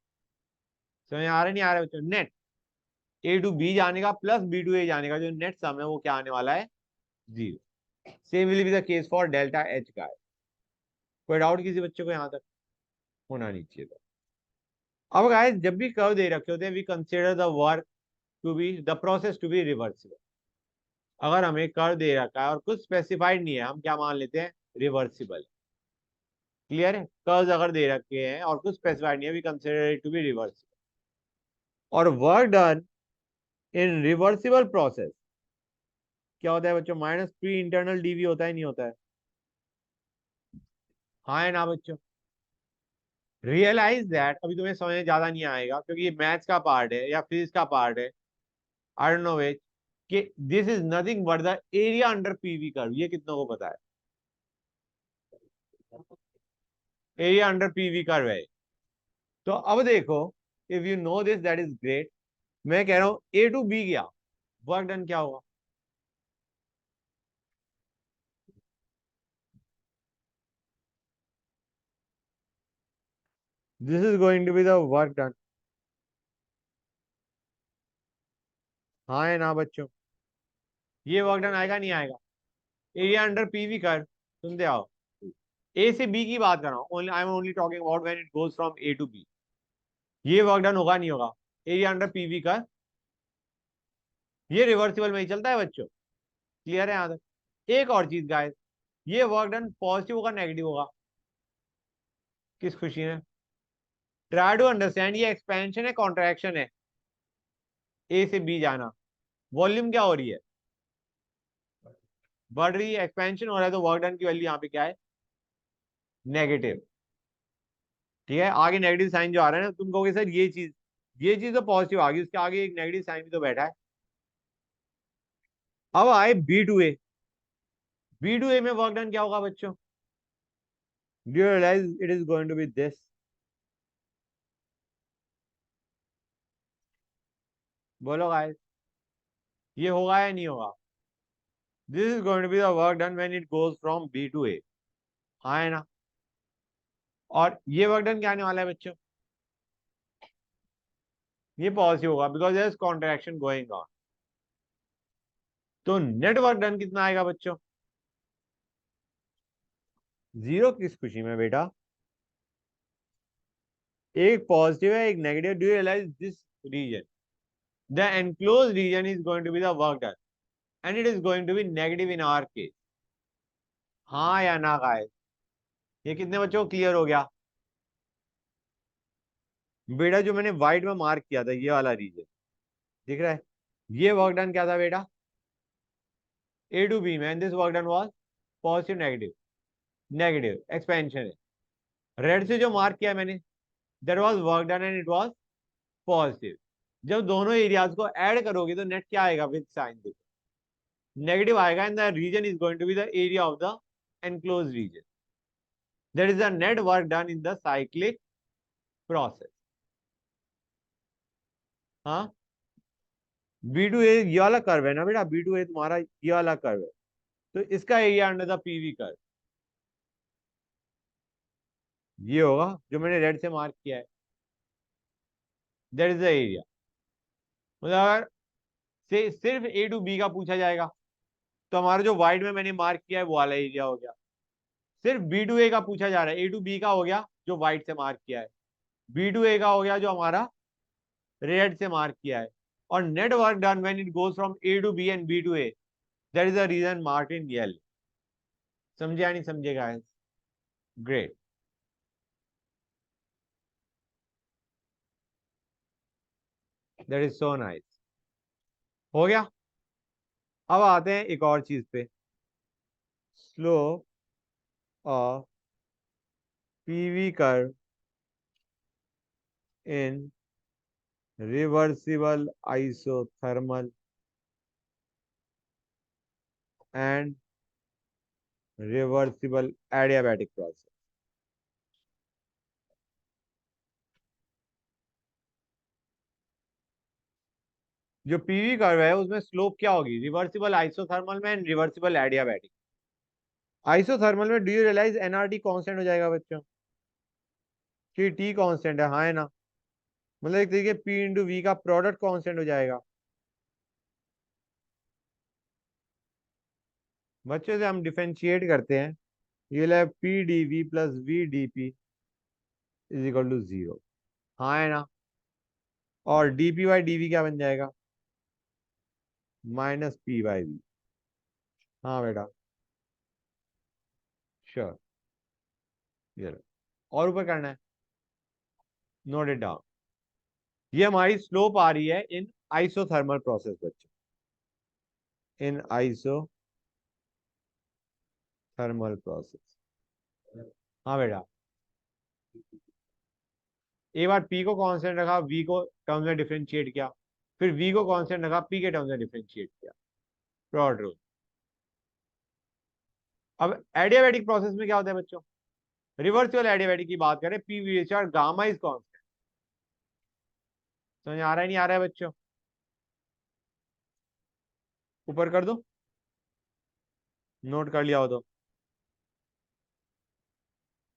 समझ आ रहा है नहीं आ रहा है बच्चों? नेट A टू B जाने का प्लस B टू A जाने का जो नेट सम है वो क्या आने वाला है? 0। Same will be the case for delta H guys. कोई डाउट किसी बच्चे को यहाँ तक होना नहीं चाहिए था। अब गाइस जब भी कर्व दे रखे होते हैं we consider the work to be the process to be reversible. अगर हमें कर्व दे रखा है और कुछ स्पेसिफाइड नहीं है हम क्या मान लेते हैं, रिवर्सिबल। क्लियर है, कर्व अगर दे रखे हैं और कुछ स्पेसिफाइड नहीं है we consider it to be reversible. और work done in reversible process क्या होता है बच्चों, माइनस पी इंटरनल डीवी होता है नहीं होता है, हाँ है ना बच्चों। रियलाइज दैट, अभी तुम्हें समझ में ज्यादा नहीं आएगा क्योंकि ये मैथ्स का पार्ट है या फिजिक्स का पार्ट है, आई डोंट नो व्हिच, कि this is nothing but the area under PV curve. ये कितनों को पता है, एरिया अंडर पीवी कर्व है। तो अब देखो, if you know this that is great. मैं कह रहा हूं ए टू बी गया, वर्क डन क्या होगा, this is going to be the work done, हाँ है ना बच्चों। ये वर्क डन आएगा नहीं आएगा, एरिया अंडर पीवी कर्व। सुनते आओ, ए से बी की बात कर रहा हूँ, I am only talking about when it goes from A to B. ये वर्क डन होगा नहीं होगा, एरिया अंडर पीवी का, ये रिवर्सिबल में ही चलता है बच्चों। क्लियर है यहाँ तक। एक और चीज गाइस, ये वर्क डन पॉजिटिव होगा नेगेटिव होगा, किस खुशी में, ट्राई टू अंडरस्टैंड ये एक्सपेंशन है कॉन्ट्रैक्शन है, ए से बी जाना, वॉल्यूम क्या हो रही है, बढ़ रही है, एक्सपेंशन हो रहा है, तो वर्क डन की वैल्यू यहाँ पे क्या है, नेगेटिव। ठीक है, आगे नेगेटिव साइन जो आ रहा है ना, तुम कहोगे सर ये चीज तो पॉजिटिव आ गई, उसके आगे एक नेगेटिव साइन भी तो बैठा है। अब आए B to A, B to A में वर्क डन क्या होगा बच्चों, do you realise it is going to be this, बोलो गाइस, ये होगा या नहीं होगा, this is going to be the work done when it goes from B to A, हाँ है ना। और ये वर्क डन क्या आने वाला है बच्चों, ये पॉजिटिव होगा because there is contraction going on. तो नेट वर्क डन कितना आएगा बच्चों, जीरो, किस खुशी में बेटा, एक पॉजिटिव है एक negative, do you realize this region, the enclose region is going to be the work done and it is going to be negative in our case, हाँ या ना गाइस। ये कितने बच्चों को क्लियर हो गया बेटा, जो मैंने व्हाइट में मार्क किया था ये वाला रीजन दिख रहा है, ये वर्क डन क्या था बेटा, ए टू बी में, and this work done was positive negative, negative expansion है। रेड से जो मार्क किया मैंने, that was work done and it was positive. जब दोनों एरियाज को ऐड करोगे तो नेट क्या आएगा विद साइन, देखो नेगेटिव आएगा, and the region is going to be the area of the enclose region, that is the net work done in the cyclic process. हाँ, बी टू ए ये वाला curve है ना बेटा, बी टू ए तुम्हारा ये वाला कर्व है, तो इसका area under the PV curve ये होगा जो मैंने रेड से मार्क किया है, दैट इज द एरिया। मतलब अगर से सिर्फ ए टू बी का पूछा जाएगा तो हमारा जो व्हाइट में मैंने मार्क किया है वो वाला एरिया हो गया। सिर्फ बी टू ए का पूछा जा रहा है, ए टू बी का हो गया जो व्हाइट से मार्क किया है, बी टू ए का हो गया जो हमारा रेड से मार्क किया है। और net work done when it goes from A to B and B to A, that is the region marked in yellow. समझे या नहीं समझे guys, great. That is so nice, हो गया। अब आते हैं एक और चीज पे, slope of PV curve in reversible isothermal and reversible adiabatic process. जो पीवी कर्व है उसमें स्लोप क्या होगी, रिवर्सिबल आइसोथर्मल में एंड रिवर्सिबल एडियाबैटिक। आइसोथर्मल में do you realize nRT constant हो जाएगा बच्चों, कि टी कांस्टेंट है, हाँ है ना। मतलब एक तरीके पी इंटू वी का प्रोडक्ट कांस्टेंट हो जाएगा। बच्चों से हम डिफरेंशिएट करते हैं, ये ले P d V plus V d P is equal to 0। हाँ है ना। और d P by d V क्या बन जाएगा, माइनस पी बाई वी। हाँ बेटा, श्योर। ये लो। और ऊपर करना है, नोट इट डाउन। ये हमारी स्लोप आ रही है इन आइसोथर्मल प्रोसेस बच्चों, इन आइसोथर्मल प्रोसेस। हाँ बेटा, एक बार पी को कांस्टेंट रखा, वी को टर्म्स में डिफरेंशिएट किया, फिर वी को कांस्टेंट रखा, पी के टर्म्स में डिफरेंशिएट किया। Broad rule. अब एडियाबैटिक प्रोसेस में क्या होता है बच्चों, रिवर्सिबल एडियाबैटिक की बात करें, P V H R gamma is constant. समझ आ रहा है नहीं आ रहा है बच्चों, ऊपर कर दो, नोट कर लिया हो तो।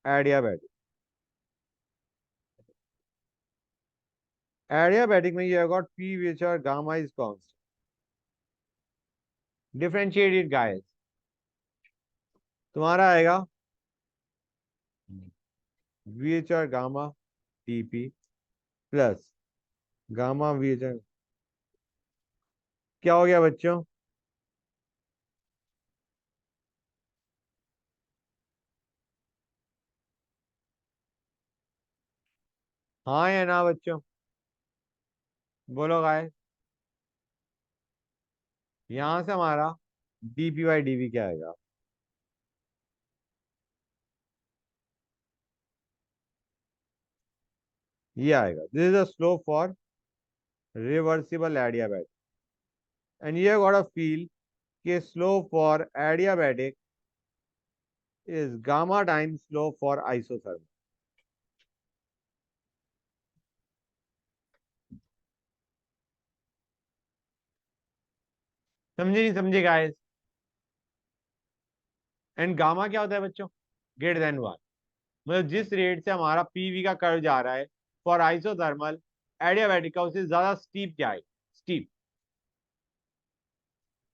एडियाबैटिक, एडियाबैटिक में ये होगा P V H R gamma is constant. Differentiated guys, तुम्हारा आएगा V H R gamma D P plus gamma V H R. क्या हो गया बच्चों, हाँ या ना बच्चों, बोलो गाइस। यहां से हमारा डीपी बाई डीवी क्या आएगा, ये आएगा। This is the slope for reversible adiabatic, and ये गॉट अ फील कि slope for adiabatic is gamma time slope for isothermal. समझे नहीं समझे गाइस। एंड गामा क्या होता है बच्चों, ग्रेटर देन 1। मतलब जिस रेट से हमारा पीवी का कर्व जा रहा है फॉर आइसोथर्मल, एडियाबैटिक का उससे ज्यादा स्टीप क्या है, स्टीप,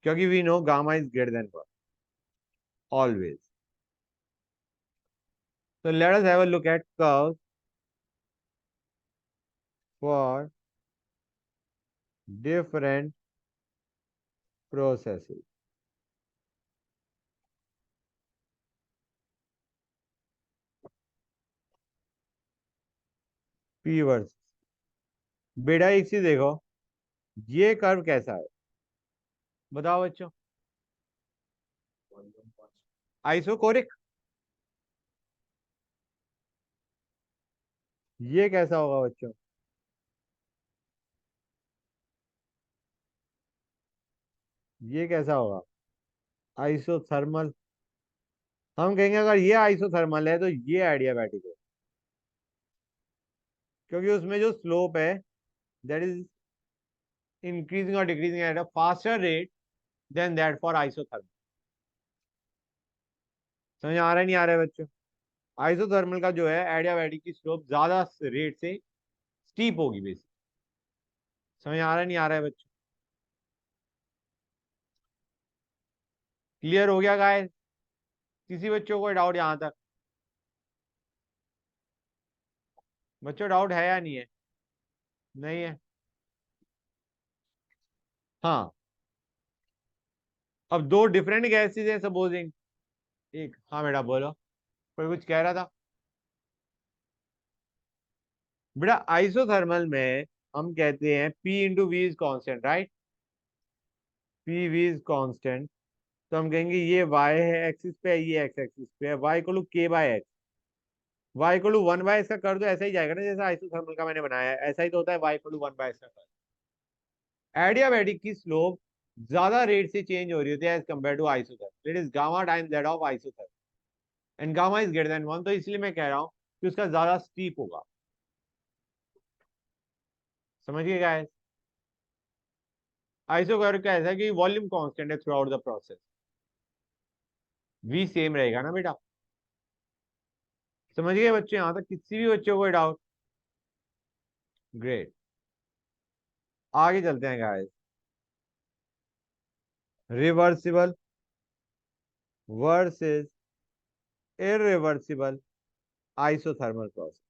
क्योंकि we know gamma is greater than 1 always. So let us have a look at curves for different processes. P versus, बेटा एक चीज देखो, ये कर्व कैसा है बताओ बच्चों, आइसोकोरिक। ये कैसा होगा बच्चों, ये कैसा होगा, आइसोथर्मल। हम कहेंगे अगर ये आइसोथर्मल है तो ये एडियाबैटिक है, क्योंकि उसमें जो स्लोप है दैट इज इंक्रीजिंग और decreasing at a faster rate than that for isothermal. समझ आ रहा है नहीं आ रहा है बच्चों, आइसोथर्मल का जो है एडियाबैटिक की स्लोप ज्यादा रेट से स्टीप होगी बेसिक। समझ आ रहा है नहीं आ रहा है बच्चों, क्लियर हो गया गाइस, किसी बच्चों को डाउट यहां तक, बच्चों डाउट है या नहीं है, नहीं है। हाँ, अब दो डिफरेंट गैसेज है सपोजिंग, एक, हाँ बेटा बोलो, कोई कुछ कह रहा था। बेटा आइसोथर्मल में हम कहते हैं P into V is constant, right, P V is constant. तो हम कहेंगे ये y है एक्सिस पे, ये x एक्सिस पे है, y equal to k by x, y equal to 1 by इसका कर दो, ऐसा ही जाएगा ना जैसा आइसोथर्मल का मैंने बनाया है, ऐसा ही तो होता है, y इक्वल टू 1 बाय इसका कर। एडियाबैटिक की स्लोप ज्यादा रेट से चेंज हो रही होती है as compare to isothermal, it is gamma times that of isothermal, and gamma is greater than 1, तो इसलिए मैं कह रहा हूं कि उसका ज्यादा स्टीप होगा। समझिए गाइस, आइसोकर्व का ऐसा है कि वॉल्यूम कांस्टेंट है throughout the process, V सेम रहेगा ना बेटा। समझ गए बच्चे यहां तक, किसी भी बच्चों को डाउट, ग्रेट। आगे चलते हैं guys, reversible versus irreversible isothermal process.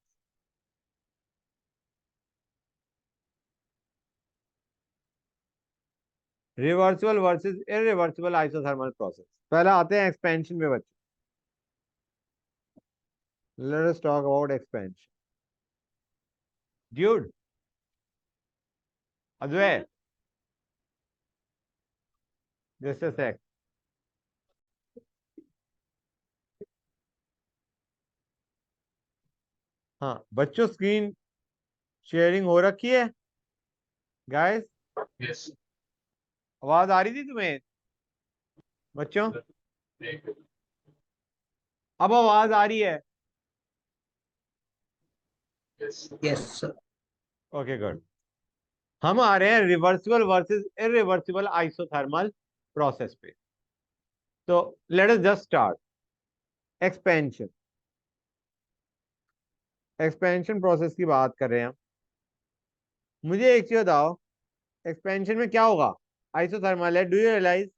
Reversible versus irreversible isothermal process. पहले आते हैं एक्सपेंशन पे बच्चे। Let us talk about expansion. Dude, Advait, just a sec. हाँ बच्चों, स्क्रीन शेयरिंग हो रखी है गाइस? Yes. आवाज आ रही थी तुम्हें बच्चों? अब आवाज आ रही है? Yes. Yes, sir. Okay good. हम आ रहे हैं reversible versus irreversible isothermal process पे। तो let us just start expansion. Expansion process की बात कर रहे हैं हम। मुझे एक चीज बताओ, एक्सपेंशन में क्या होगा? आइसोथर्मल है, do you realize?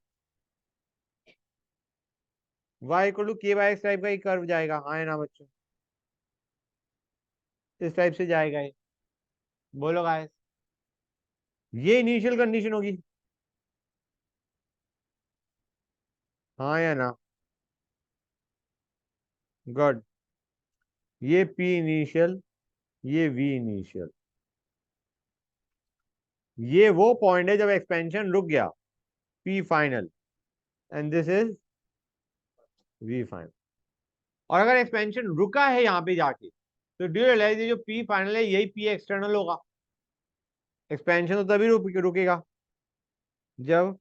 y equal to k by x type का ही कर्व जाएगा, हाँ है ना बच्चों? इस टाइप से जाएगा ये। बोलो गाइस, ये इनिशियल कंडीशन होगी, हाँ या ना? गुड। ये p इनिशियल, ये v इनिशियल। ये वो पॉइंट है जब एक्सपेंशन रुक गया, p final, and this is v final. और अगर एक्सपेंशन रुका है यहाँ पे जाके, तो डू रियलाइज ये जो p फाइनल है यही p एक्सटर्नल होगा। एक्सपेंशन तो तभी रुकेगा जब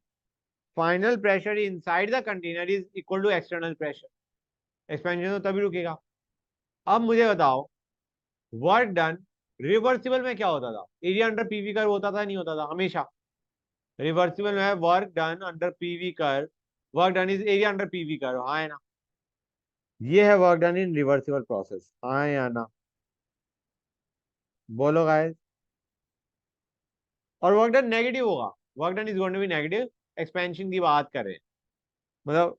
final pressure inside the container is equal to external pressure. Expansion तो तभी रुकेगा। अब मुझे बताओ, वर्क डन रिवर्सिबल में क्या होता था? एरिया अंडर पीवी कर्व होता था, नहीं होता था? हमेशा रिवर्सिबल में work done under PV curve, work done is area under PV curve, हाँ है ना? ये है work done in reversible process, हाँ या ना? बोलो गाइस। और वर्क डन नेगेटिव होगा, work done is going to be negative. Expansion की बात करें, मतलब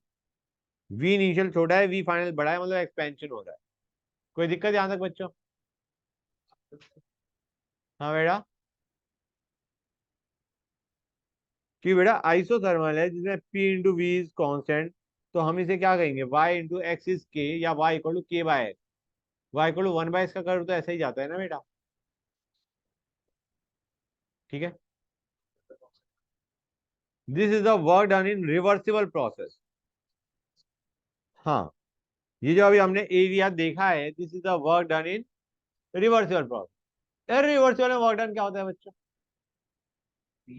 वी इनिशियल छोटा है, वी फाइनल बड़ा है, मतलब एक्सपेंशन हो रहा है। कोई दिक्कत यहां तक बच्चों? हाँ बेटा, कि बेटा आइसोथर्मल है जिसमें P into V is constant, तो हम इसे क्या कहेंगे? Y into x is k, या Y equal to k by x. Y equal to one by इसका कर्व तो ऐसा ही जाता है ना बेटा? ठीक है, this is the work done in reversible process. हाँ, ये जो अभी हमने एरिया देखा है, this is the work done in reversible process. Irreversible में वर्क डन क्या होता है बच्चों?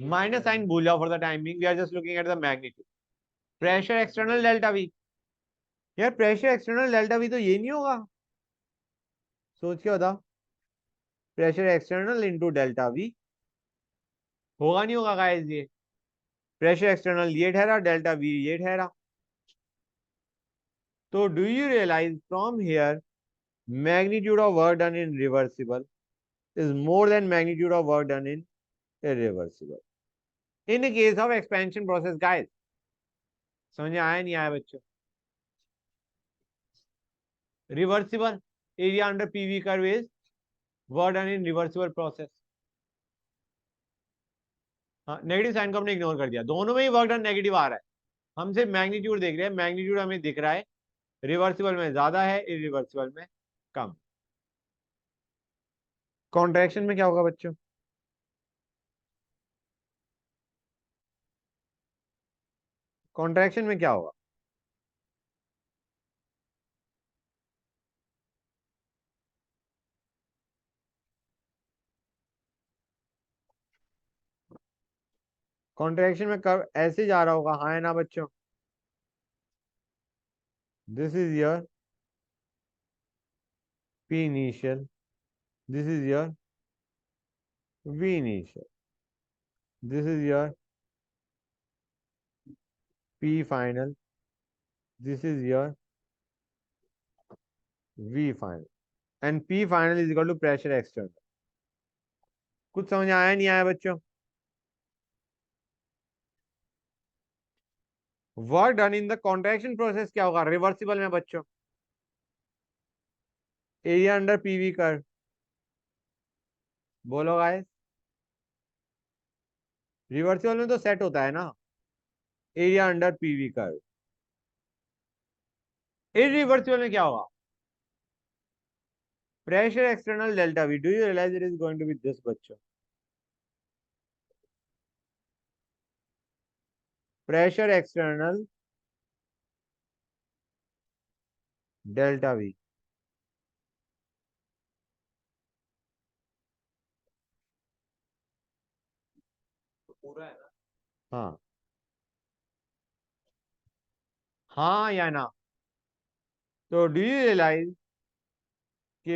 माइनस साइन भूल जाओ for the time being, we are just looking at the magnitude. Pressure external delta we. यार प्रेशर एक्सटर्नल डेल्टा वी तो ये नहीं होगा? सोच के बताओ, pressure external into delta we होगा, नहीं होगा गाइस? ये प्रेशर एक्सटर्नल ये ठहरा, डेल्टा वी ये ठहरा। तो do you realise from here magnitude of work done in reversible is more than magnitude of work done in irreversible in the case of expansion process guys? समझ में आया नहीं आया बच्चों? Reversible area under PV curve is work done in reversible process. हाँ, negative sign को हमने ignore कर दिया, दोनों में ही वर्क डन नेगेटिव आ रहा है। हम सिर्फ मैग्नीट्यूड देख रहे हैं, मैग्नीट्यूड हमें दिख रहा है रिवर्सिबल में ज्यादा है, इरिवर्सिबल में कम। कॉन्ट्रैक्शन में क्या होगा बच्चों? कॉन्ट्रैक्शन में क्या होगा? कॉन्ट्रैक्शन में कर्व ऐसे जा रहा होगा, हाँ है ना बच्चों? This is your P initial, this is your V initial, this is your P final, this is your V final, and P final is equal to pressure external। कुछ समझ आया नहीं आया बच्चों? Work done in the contraction process क्या होगा reversible में बच्चों, एरिया अंडर पीवी कर्व, बोलो गाइस, रिवर्सिबल में तो सेट होता है ना area under PV curve, irreversible में क्या होगा pressure external delta V, do you realise it is going to be this बच्चों, प्रेशर एक्सटर्नल डेल्टा वी, पूरा है ना। हाँ हाँ या ना, तो डू यू रियलाइज कि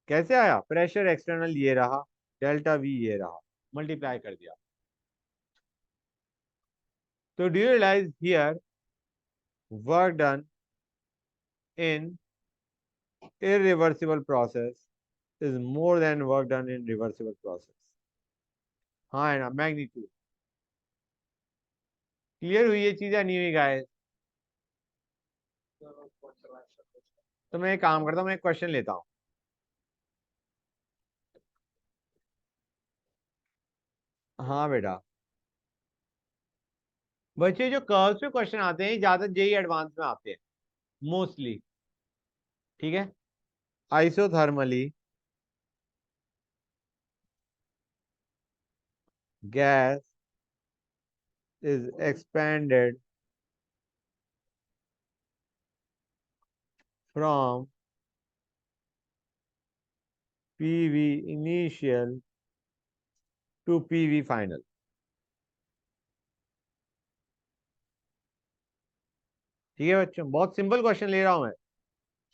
कैसे आया प्रेशर एक्सटर्नल ये रहा, डेल्टा वी ये रहा, मल्टीप्लाई कर दिया, तो do you realise here work done in irreversible process is more than work done in reversible process. हाँ है ना मैग्नीट्यूड, क्लियर हुई ये चीजें नहीं हुई गाइस, तो मैं एक काम करता हूँ मैं एक क्वेश्चन लेता हूँ, हाँ बेटा बच्चे जो कर्व्स पे क्वेश्चन आते हैं ज्यादा जेई एडवांस में आते हैं मोस्टली, ठीक है, isothermally gas is expanded from PV initial to PV final, ठीक है बच्चों, बहुत सिंपल क्वेश्चन ले रहा हूं मैं,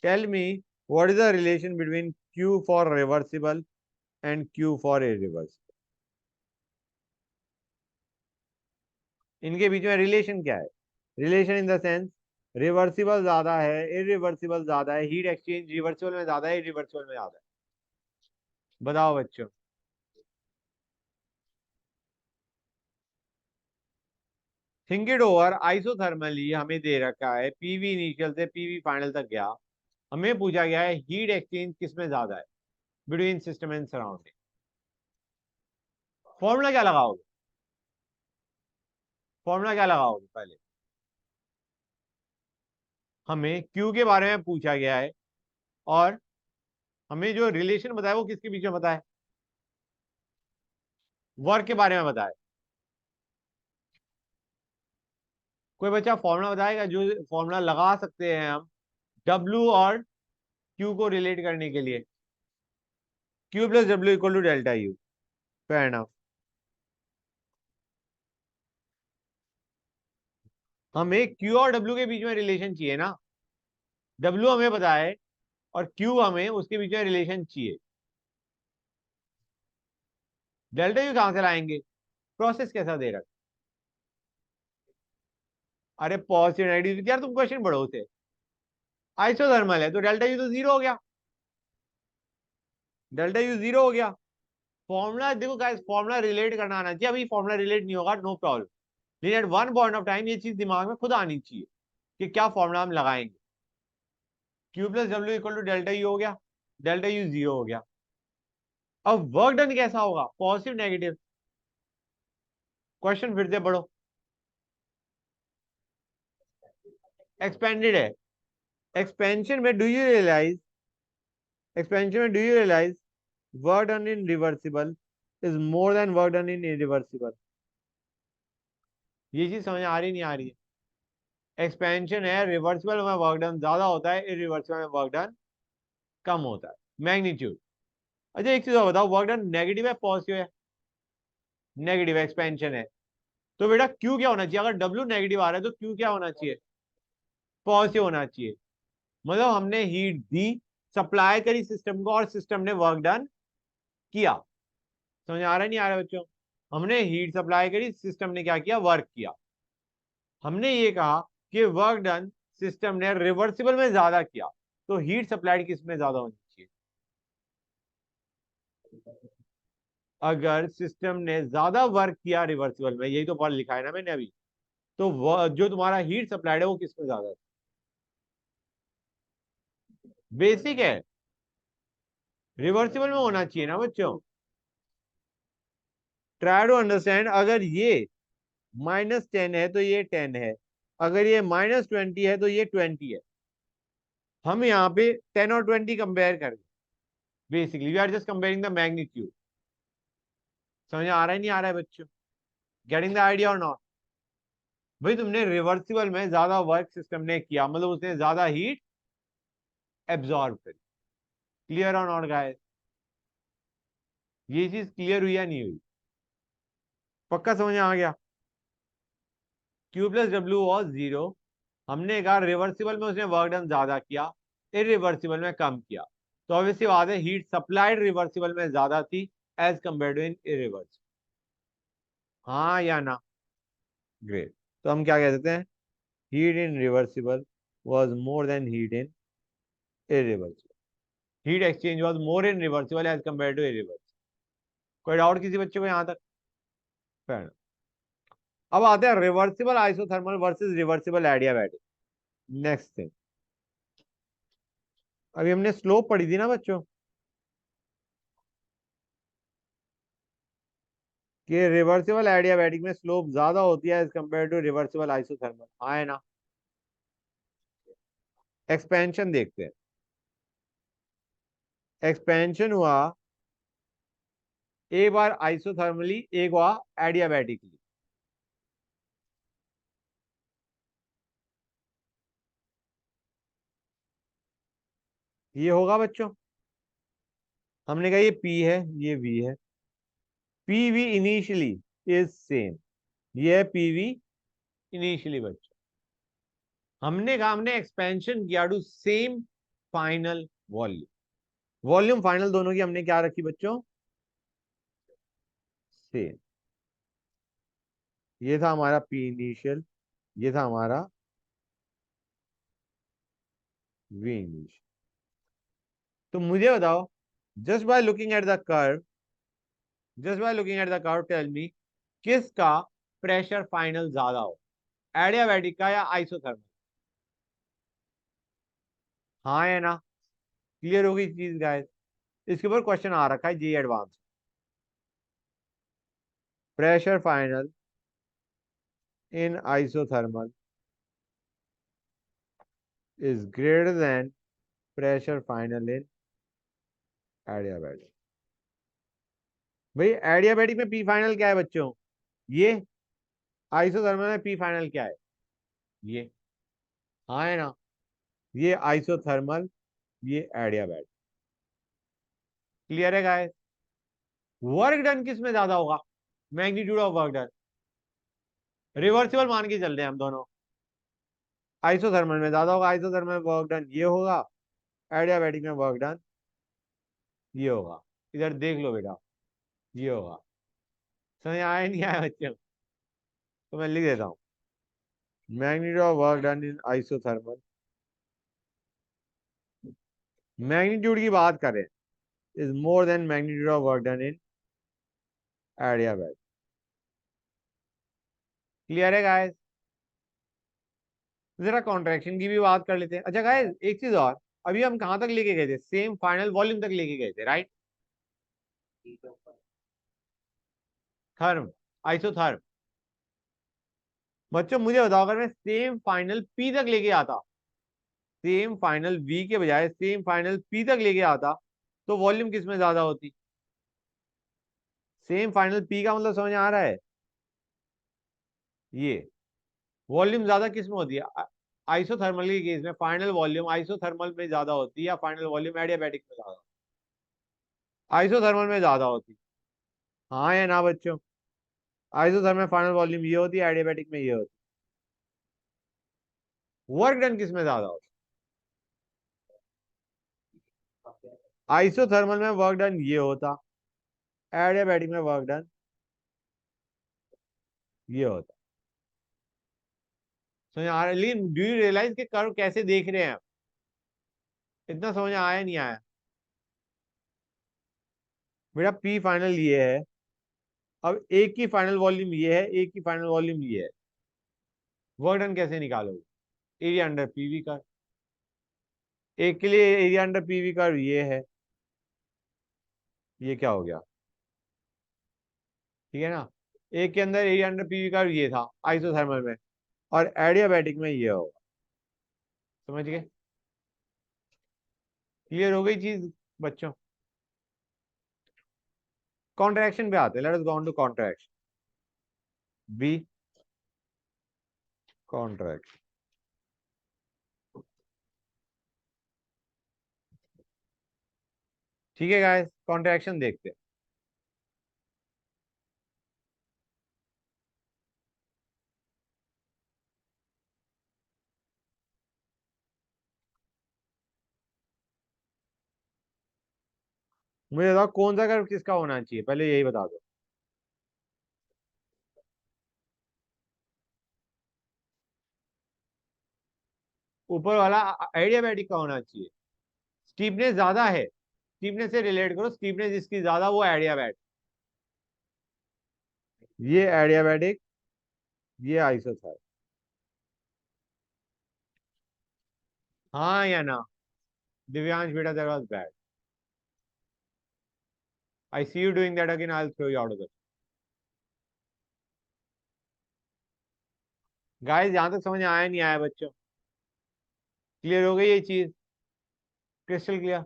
tell me what is the relation between Q for reversible and Q for irreversible, इनके बीच में रिलेशन क्या है, relation in the sense reversible ज्यादा है इरिवर्सिबल ज्यादा है, हीट एक्सचेंज रिवर्सिबल में ज्यादा है इरिवर्सिबल में ज्यादा है, बताओ बच्चों, थिंक इट ओवर, आइसोथर्मली हमें दे रखा है पीवी इनिशियल से पीवी फाइनल तक गया, हमें पूछा गया है हीट एक्सचेंज किसमें ज्यादा है between system and surrounding, formula क्या लगाओगे, फॉर्मूला क्या लगाओगे पहले, हमें क्यू के बारे में पूछा गया है और हमें जो रिलेशन बताया वो किसके बीच में बताया, वर्क के बारे में बताया, कोई बच्चा फॉर्मूला बताएगा जो फॉर्मूला लगा सकते हैं हम W और Q को रिलेट करने के लिए, Q plus W equal to delta U, fair enough, हमें Q और W के बीच में रिलेशन चाहिए ना, W हमें पता है और Q हमें उसके बीच में रिलेशन चाहिए, डेल्टा यू कहां से लाएंगे, प्रोसेस कैसा दे रखा, अरे पॉजिटिव नेगेटिव यार तुम क्वेश्चन पढ़ो थे, आइसोथर्मल है तो डेल्टा यू तो जीरो हो गया, डेल्टा यू जीरो हो गया, फॉर्मूला देखो गाइस फॉर्मूला रिलेट करना आना चाहिए, अभी फॉर्मूला रिलेट नहीं होगा नो प्रॉब्लम, लेकिन at one point of time ये चीज दिमाग में खुद आनी चाहिए कि क्या फॉर्मूला हम लगाएंगे, Q plus W equal to delta U हो गया, डेल्टा यू जीरो हो गया, अब वर्क डन कैसा होगा पॉजिटिव नेगेटिव, क्वेश्चन फिर से पढ़ो, एक्सपेंडेड है, एक्सपेंशन में डू यू रियलाइज, एक्सपेंशन में do you realise work done in reversible is more than work done in irreversible, ये चीज समझ आ रही नहीं आ रही है, एक्सपेंशन है रिवर्सिबल में वर्क डन ज्यादा होता है इरिवर्सिबल में वर्क डन कम होता है, मैग्नीट्यूड, अच्छा एक चीज और बताओ वर्क डन नेगेटिव है पॉजिटिव है, नेगेटिव एक्सपेंशन है, तो बेटा क्यू क्या होना चाहिए, अगर डब्ल्यू नेगेटिव आ रहा है तो क्यू क्या होना चाहिए पॉजिटिव होना चाहिए, मतलब हमने हीट दी सप्लाई करी सिस्टम को और सिस्टम ने वर्क डन किया, समझ आ रहा है नहीं आ रहा बच्चों, हमने हीट सप्लाई करी सिस्टम ने क्या किया वर्क किया, हमने ये कहा कि वर्क डन सिस्टम ने रिवर्सिबल में ज्यादा किया, तो हीट सप्लाइड किस में ज्यादा होनी चाहिए, अगर सिस्टम ने ज्यादा वर्क किया रिवर्सिबल में, यही तो पढ़ लिखा है ना मैंने अभी, तो जो तुम्हारा हीट सप्लाइड है वो किसमें ज्यादा है? बेसिक है, रिवर्सिबल में होना चाहिए ना बच्चों। ट्राई टू अंडरस्टैंड, अगर ये -10 है तो ये 10 है, अगर ये -20 है तो ये 20 है। हम यहाँ पे 10 और 20 कंपेयर करें, basically we are just comparing the magnitude. समझ आ रहा है नहीं आ रहा है बच्चों? गेटिंग द आइडिया और नॉट? भाई तुमने रिवर्सिबल में ज्यादा वर्क सिस्टम ने किया, मतलब उसने ज्यादा हीट एब्जॉर्ब करी। क्लियर और नॉट गाइस? ये चीज क्लियर हुई या नहीं हुई? पक्का समझ में आ गया? Q plus W was 0। हमने कहा रिवर्सिबल में उसने वर्क डन ज्यादा किया, इरिवर्सिबल में कम किया, तो ऑब्वियसली बात है हीट सप्लाइड रिवर्सिबल में ज्यादा थी as compare to in irreversible. हाँ या ना? ग्रेट। तो हम क्या कह देते हैं? Heat in reversible was more than heat in irreversible. Heat exchange was more in reversible as compare to irreversible. कोई डाउट किसी बच्चे को यहां तक? Fair. अब आते हैं reversible isothermal versus reversible adiabatic. Next thing, अभी हमने स्लोप पढ़ी थी ना बच्चों, कि रिवर्सिबल एडियाबैटिक में स्लोप ज्यादा होती है as compare to reversible isothermal. हाँ है ना? एक्सपेंशन देखते हैं। एक्सपेंशन हुआ एक बार आइसोथर्मली, एक हुआ एडियाबैटिकली। ये होगा बच्चों, हमने कहा ये P है, ये V है। PV इनिशियली इज सेम, ये है PV इनिशियली बच्चों। हमने कहा हमने एक्सपेंशन किया to same final volume. Volume final दोनों की हमने क्या रखी बच्चों? सेम। ये था हमारा P इनिशियल, ये था हमारा V इनिशियल। तो मुझे बताओ, just by looking at the curve, just by looking at the curve tell me, किसका प्रेशर फाइनल ज्यादा हो, एडियाबैटिक का या आइसोथर्मल? हाँ है ना? क्लियर होगी चीज गाइस? इसके ऊपर क्वेश्चन आ रखा है JEE advance. Pressure final in isothermal is greater than pressure final in adiabatic. भाई एडियाबैटिक में पी फाइनल क्या है बच्चों? ये। आइसोथर्मल में पी फाइनल क्या है? ये। हाँ है ना? ये आइसोथर्मल, ये एडियाबैटिक। क्लियर है गाइस? वर्क डन किस में ज्यादा होगा? Magnitude of work done. Reversible मान के चल रहे हैं हम दोनों। आइसोथर्मल में ज्यादा होगा, आइसोथर्मल में वर्क डन ये होगा, एडियाबैटिक में वर्क डन ये होगा। इधर देख लो बेटा, ये होगा। समझ आया नहीं आया बच्चों? तो मैं लिख देता हूँ, magnitude of work done in isothermal, magnitude की बात करें, is more then magnitude of work done in adiabatic. Clear है गाइस? जरा कॉन्ट्रैक्शन की भी बात कर लेते हैं। अच्छा गाइस एक चीज और, अभी हम कहां तक लेके गए थे? सेम फाइनल वॉल्यूम तक लेके गए थे, राइट? Therm, isotherm. बच्चों मुझे बताओ, अगर मैं सेम फाइनल P तक लेके आता, सेम फाइनल V के बजाय सेम फाइनल P तक लेके आता, तो वॉल्यूम किस में ज्यादा होती? सेम फाइनल P का मतलब समझ आ रहा है? ये वॉल्यूम ज्यादा किस में होती है? आइसोथर्मल के केस में फाइनल वॉल्यूम आइसोथर्मल में ज्यादा होती है या फाइनल वॉल्यूम एडियाबैटिक में ज्यादा? आइसोथर्मल में ज्यादा होती। हाँ या ना बच्चों? आइसोथर्मल में फाइनल वॉल्यूम ये होती है, एडियाबैटिक में ये होती है। वर्क डन किस में ज्यादा होता? आइसोथर्मल में वर्क डन ये होता, एडियाबैटिक में वर्क डन ये होता। समझ आ रहा है? लेकिन डू यू रियलाइज के कर्व कैसे देख रहे हैं? इतना समझ आया नहीं आया? बेटा P फाइनल ये है, अब एक की फाइनल वॉल्यूम ये है, एक की फाइनल वॉल्यूम ये है, वर्क डन कैसे निकालोगे? Area under PV curve. एक के लिए एरिया अंडर पीवी कर्व ये है, ये क्या हो गया, ठीक है ना। एक के अंदर एरिया अंडर पीवी कर्व ये था आइसोथर्मल में, और एडियाबैटिक में ये होगा। समझ गए? क्लियर हो गई चीज बच्चों? कॉन्ट्रैक्शन पे आते हैं, let us go on to contraction. Be contract, ठीक है गाइस, कॉन्ट्रैक्शन देखते हैं। मुझे बताओ कौन सा कर्व किसका होना चाहिए, पहले यही बता दो। ऊपर वाला एडियाबैटिक का होना चाहिए। स्टीपनेस ज्यादा है, स्टीपनेस से रिलेट करो, स्टीपनेस जिसकी ज्यादा वो एडियाबैटिक, ये एडियाबैटिक, ये आइसोथर्मल। हाँ या ना? दिव्यांश बेटा, that was bad. I see you doing that again, I will throw you out of the. Guys यहां तक समझ आया नहीं आया बच्चों? क्लियर हो गई ये चीज? Crystal clear?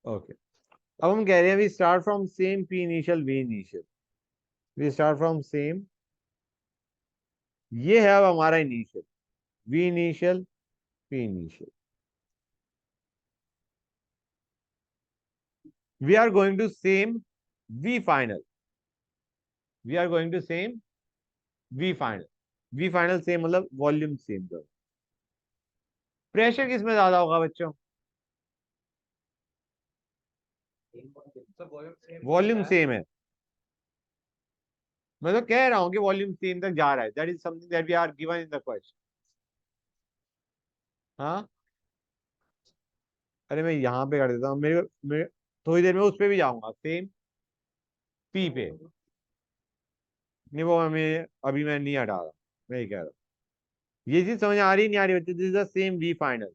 ओके। अब हम कह रहे हैं we start from same P initial V initial, we start from same, ये है अब हमारा initial, V initial P initial. We are going to same V final, we are going to same V final, V final same मतलब volume same. Pressure किसमें ज्यादा होगा बच्चों? सब वॉल्यूम सेम वॉल्यूम है। सेम है, मैं तो कह रहा हूं कि वॉल्यूम सेम तक जा रहा है, that is something that we are given in the question. हाँ, अरे मैं यहाँ पे कर देता हूँ, मेरे थोड़ी देर में उस पे भी जाऊंगा, सेम पी पे। नहीं वो हमें अभी मैं नहीं हटा रहा, मैं ये कह रहा हूँ। ये चीज समझ आ रही नहीं आ रही बच्चों? This is the same V final,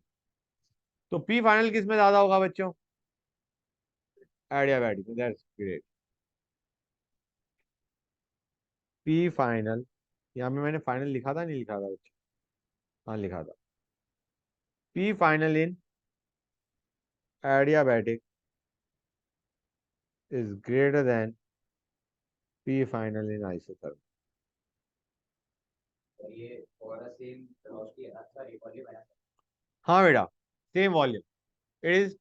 तो पी फाइनल किस में ज्यादा होगा बच्चों? एडियाबैटिक में, दैट्स ग्रेट। पी फाइनल, यहाँ पे मैंने फाइनल लिखा था नहीं लिखा था बच्चों? हाँ लिखा था। P final in adiabatic is greater than P final in isothermal. और ये और सेम वेलोसिटी है ना, सॉरी वॉल्यूम है ना। हाँ बेटा, same volume, it is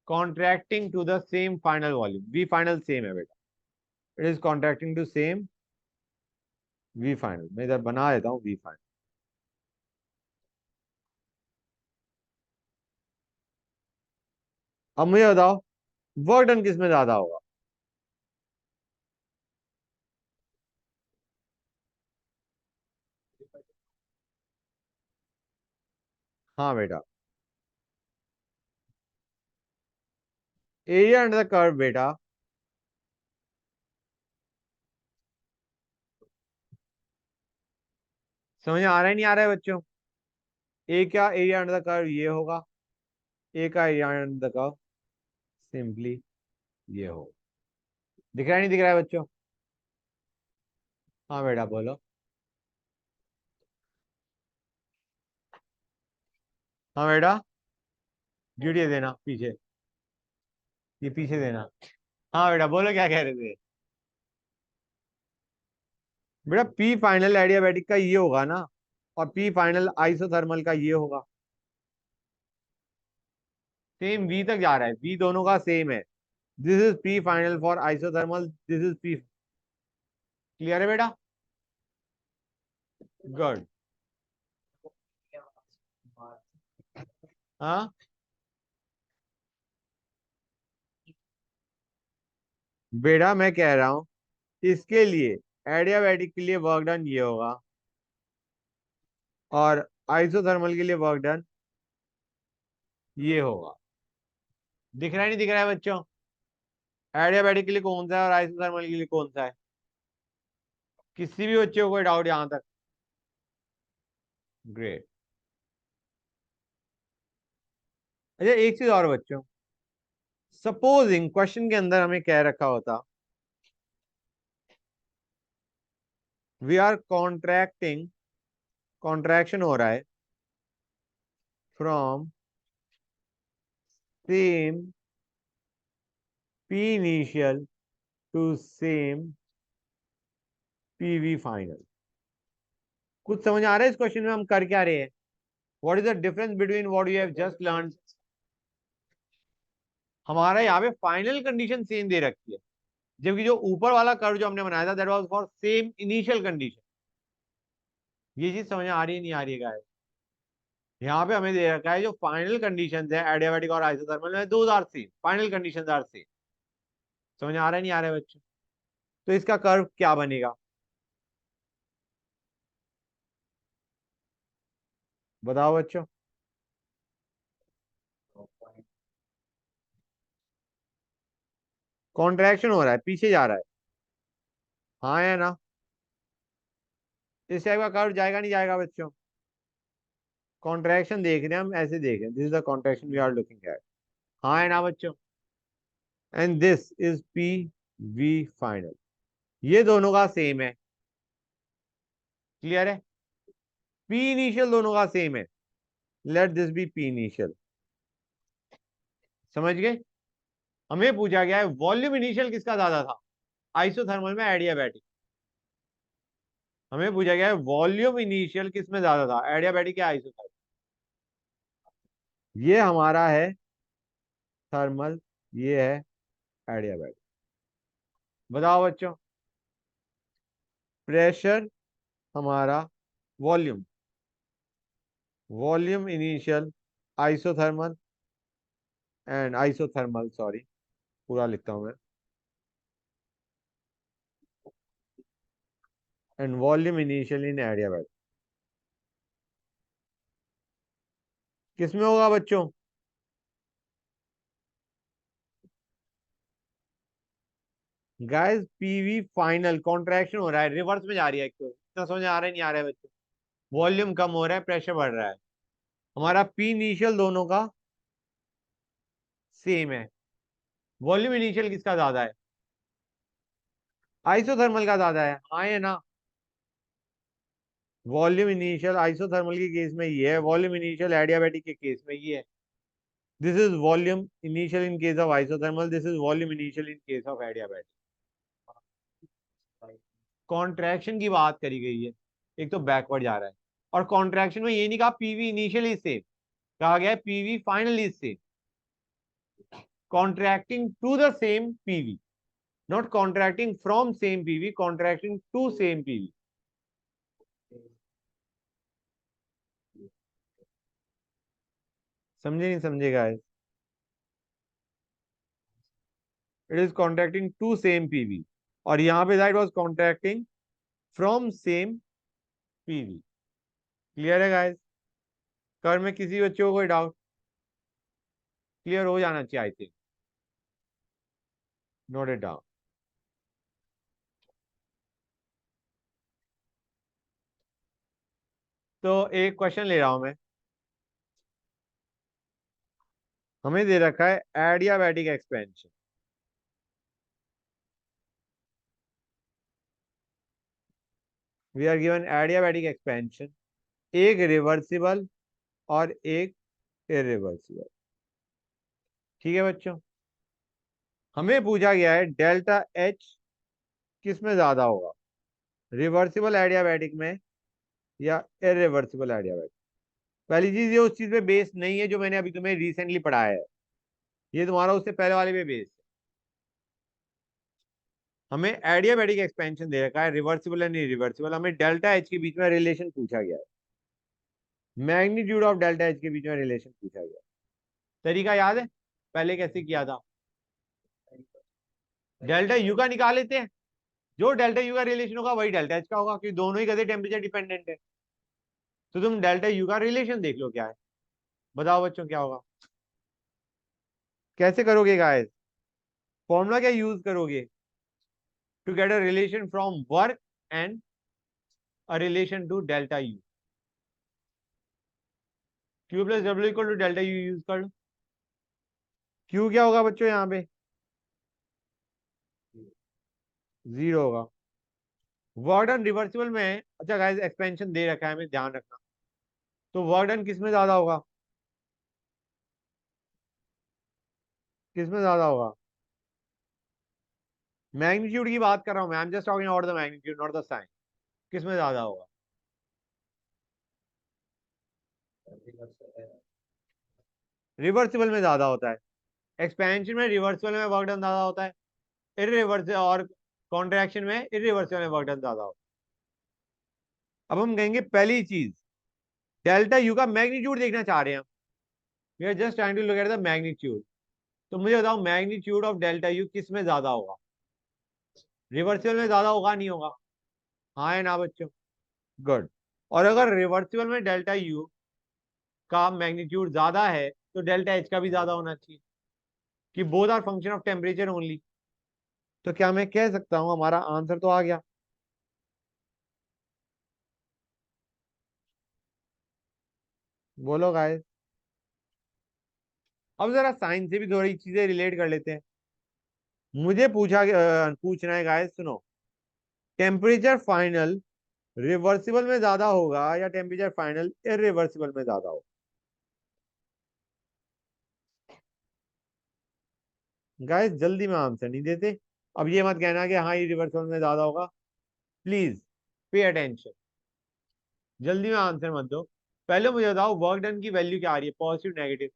contracting to the same final volume, V final same है बेटा, it is contracting to same V final. मैं इधर बना देता हूँ वी फाइनल। अब मुझे बताओ वर्क डन किस में ज्यादा होगा? हाँ बेटा, एरिया अंडर द कर्व बेटा, समझ आ रहा है नहीं आ रहा है बच्चों? ए का एरिया अंडर द कर्व ये होगा, ए का area under the curve simply ये होगा। दिख रहा है नहीं दिख रहा है बच्चों? हाँ बेटा बोलो। हाँ बेटा, वीडियो देना पीछे, ये पीछे देना। हाँ बेटा बोलो क्या कह रहे थे? बेटा पी फाइनल एडियाबैटिक का ये होगा ना, और पी फाइनल आइसोथर्मल का ये होगा। सेम वी तक जा रहा है, वी दोनों का सेम है। This is P final for isothermal, this is P. Clear है बेटा? गुड। हाँ बेटा मैं कह रहा हूं इसके लिए, एडियाबैटिक के लिए वर्क डन ये होगा, और आइसोथर्मल के लिए वर्क डन ये होगा। दिख रहा है नहीं दिख रहा है बच्चों? एडियाबैटिक के लिए कौन सा है और आइसोथर्मल के लिए कौन सा है? किसी भी बच्चे को कोई डाउट यहां तक? ग्रेट। अच्छा एक चीज और बच्चों, सपोजिंग क्वेश्चन के अंदर हमें कह रखा होता वी आर कॉन्ट्रैक्टिंग, कॉन्ट्रैक्शन हो रहा है from same P initial to same PV final. कुछ समझ आ रहा है इस क्वेश्चन में हम कर क्या रहे हैं? What is the difference between what you have just learn? हमारा यहाँ पे फाइनल कंडीशन सेम दे रखी है, जबकि जो ऊपर वाला कर्व जो हमने बनाया था that was for same initial condition. ये चीज समझ आ रही है नहीं आ रही है गाइस? यहाँ पे हमें दे रखा है जो फाइनल कंडीशंस है एडियाबैटिक और आइसोथर्मल में, those are same, final conditions are same. समझ आ रहा है नहीं आ रहा है बच्चों? तो इसका कर्व क्या बनेगा बताओ बच्चों? कॉन्ट्रैक्शन हो रहा है, पीछे जा रहा है, हाँ या ना? इस टाइप का कर्व जाएगा नहीं जाएगा बच्चों? कॉन्ट्रैक्शन देख रहे हैं हम, ऐसे देख रहे हैं, this is the contraction we are looking at, हाँ या ना बच्चों? And this is P V final, ये दोनों का सेम है। क्लियर है? पी इनिशियल दोनों का सेम है, let this be P initial. समझ गए? हमें पूछा गया है वॉल्यूम इनिशियल किसका ज्यादा था, आइसोथर्मल में एडियाबैटिक। हमें पूछा गया है वॉल्यूम इनिशियल किस में ज्यादा था, एडियाबैटिक या आइसोथर्मल? ये हमारा है थर्मल, ये है एडियाबैटिक। बताओ बच्चों, प्रेशर हमारा volume, volume initial isothermal and isothermal, sorry पूरा लिखता हूं मैं, and volume initial in adiabatic. किसमें होगा बच्चों? गाइस पीवी फाइनल कॉन्ट्रैक्शन हो रहा है, रिवर्स में जा रही है, एक तो इतना समझ आ रहा है नहीं आ रहा है बच्चों? वॉल्यूम कम हो रहा है, प्रेशर बढ़ रहा है, हमारा पी इनिशियल दोनों का सेम है। वॉल्यूम इनिशियल किसका ज्यादा है? आइसोथर्मल का ज्यादा है, हाँ या ना? वॉल्यूम इनिशियल आइसोथर्मल के केस में ये है, वॉल्यूम इनिशियल एडियाबैटिक के केस में ये है। This is volume initial in case of isothermal, this is volume initial in case of adiabatic. Contraction की बात करी गई है, एक तो बैकवर्ड जा रहा है, और कॉन्ट्रैक्शन में ये नहीं कहा पीवी इनिशियल इज सेम, कहा गया है PV final is same, contracting to the same PV, not contracting from same PV, contracting to same PV. समझे नहीं समझे guys? It is contracting to same PV, और यहां पे that was contracting from same PV. Clear है guys? कर में किसी बच्चे को कोई डाउट? क्लियर हो जाना चाहिए I think, note it down. तो एक क्वेश्चन ले रहा हूं मैं, हमें दे रखा है adiabatic expansion. We are given adiabatic expansion, एक रिवर्सिबल और एक इरिवर्सिबल। ठीक है बच्चों? हमें पूछा गया है डेल्टा एच किस में ज्यादा होगा, रिवर्सिबल एडियाबैटिक में या इरिवर्सिबल एडियाबैटिक? पहली चीज, ये उस चीज पे बेस नहीं है जो मैंने अभी तुम्हें रिसेंटली पढ़ाया है, ये तुम्हारा उससे पहले वाले पे बेस है। हमें एडियाबैटिक एक्सपेंशन दे रखा है, रिवर्सिबल एंड इरिवर्सिबल, हमें डेल्टा एच के बीच में रिलेशन पूछा गया है, मैग्नीट्यूड ऑफ डेल्टा एच के बीच में रिलेशन पूछा गया है। तरीका याद है पहले कैसे किया था? डेल्टा यू का निकाल लेते हैं, जो डेल्टा यू का रिलेशन होगा वही डेल्टा एच का होगा, क्योंकि दोनों ही गधे टेम्परेचर डिपेंडेंट है। तो तुम डेल्टा यू का रिलेशन देख लो क्या है, बताओ बच्चों क्या होगा? कैसे करोगे गाइस? फॉर्मूला क्या यूज करोगे to get a relation from work and a relation to delta u. Q plus W equal to delta U use कर लो. Q क्या होगा बच्चों यहाँ पे? 0 होगा. वर्क डन रिवर्सिबल में, अच्छा गाइस एक्सपेंशन दे रखा है, हमें ध्यान रखना. तो वर्क डन किस में ज्यादा होगा? किस में ज्यादा होगा? मैग्नीट्यूड की बात कर रहा हूं मैं. I am just talking about the magnitude, not the sign. किस में ज्यादा होगा? रिवर्सिबल में ज्यादा होता है. एक्सपेंशन में रिवर्सिबल में वर्क डन ज्यादा होता है. इररिवर्सिबल और कॉन्ट्रैक्शन में इररिवर्सिबल में वर्क डन ज्यादा होता है. अब हम कहेंगे पहली चीज, डेल्टा यू का मैग्नीट्यूड देखना चाह रहे हैं हम. We are just trying to look at the magnitude. तो मुझे बताओ मैग्नीट्यूड ऑफ डेल्टा यू किस में ज्यादा होगा? रिवर्सिबल में ज्यादा होगा नहीं होगा? हाँ है ना बच्चों? गुड. और अगर रिवर्सिबल में डेल्टा यू का मैग्नीट्यूड ज्यादा है तो डेल्टा एच का भी ज्यादा होना चाहिए, कि both are function of temperature only. तो क्या मैं कह सकता हूं हमारा आंसर तो आ गया? बोलो गाइस. अब जरा साइंस से भी थोड़ी चीजें रिलेट कर लेते हैं. मुझे पूछना है गाइस, सुनो. टेम्परेचर फाइनल रिवर्सिबल में ज्यादा होगा या टेम्परेचर फाइनल इरिवर्सिबल में ज्यादा होगा? गाइस जल्दी में आंसर नहीं देते. अब ये मत कहना कि हाँ इरिवर्सिबल में ज्यादा होगा. Please pay attention. जल्दी में आंसर मत दो. पहले मुझे बताओ वर्क डन की वैल्यू क्या आ रही है? Positive negative?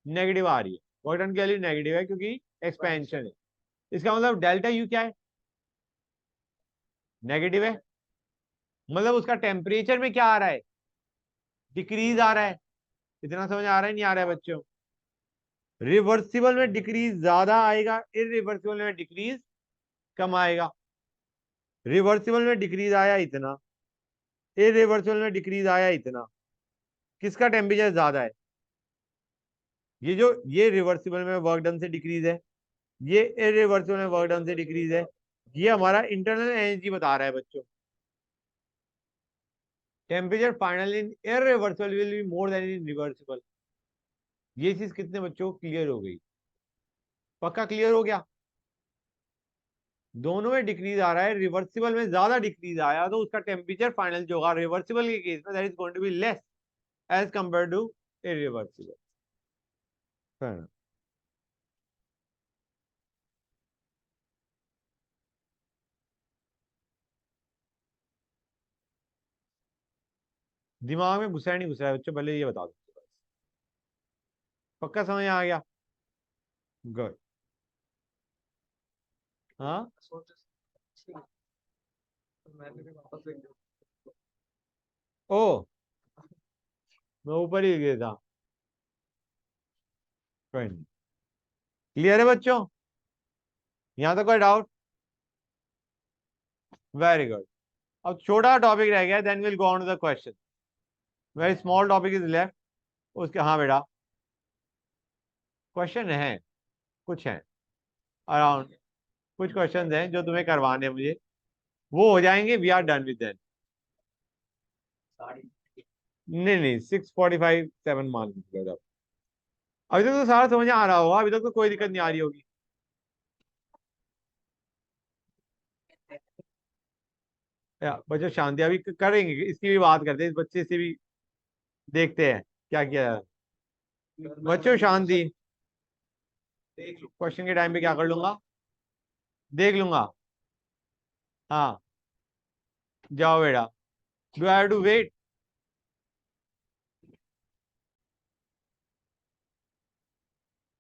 नेगेटिव आ रही है. वर्क डन की वैल्यू नेगेटिव है क्योंकि एक्सपेंशन है. इसका मतलब डेल्टा यू क्या है? नेगेटिव है. मतलब उसका टेम्परेचर में क्या आ रहा है? डिक्रीज आ रहा है. इतना समझ आ रहा है नहीं आ रहा है बच्चों? रिवर्सिबल में डिक्रीज ज्यादा आएगा, इरिवर्सिबल में डिक्रीज कम आएगा. रिवर्सिबल में डिक्रीज आया इतना, इरिवर्सिबल में डिक्रीज आया इतना. किसका टेम्परेचर ज्यादा है? ये रिवर्सिबल में वर्क डन से डिक्रीज है, ये इरिवर्सिबल में वर्क डन से डिक्रीज है. ये हमारा इंटरनल एनर्जी बता रहा है बच्चों. Temperature final in irreversible will be more then in reversible. ये चीज कितने बच्चों को क्लियर हो गई? पक्का क्लियर हो गया? दोनों में डिक्रीज आ रहा है. रिवर्सिबल में ज्यादा डिक्रीज आया तो उसका टेम्परेचर फाइनल जो होगा रिवर्सिबल के केस में that is going to be less as compare to irreversible. दिमाग में घुसा नहीं घुसा है बच्चों, पहले ये बता दो. पक्का समझ आ गया? गुड. हाँ ओ, मैं ऊपर ही गया था. क्लियर है बच्चों? यहां तक कोई डाउट? Very good. अब छोटा टॉपिक रह गया, then will go on to the question. Very small topic is left. उसके, हाँ बेटा क्वेश्चन है, कुछ है अराउंड. कुछ क्वेश्चन हैं जो तुम्हें करवाने हैं मुझे, वो हो जाएंगे. We are done with then. नहीं नहीं 6:45 7 मान लीजिएगा. अभी तक तो सारा समझ आ रहा होगा, अभी तक तो कोई दिक्कत नहीं आ रही होगी. बच्चों शांति, अभी करेंगे, इसकी भी बात करते हैं, इस बच्चे से भी देखते हैं क्या किया है. बच्चों शांति. क्वेश्चन के टाइम पे क्या कर लूंगा? देख लूंगा. हाँ जाओ बेटा. Do I have to wait?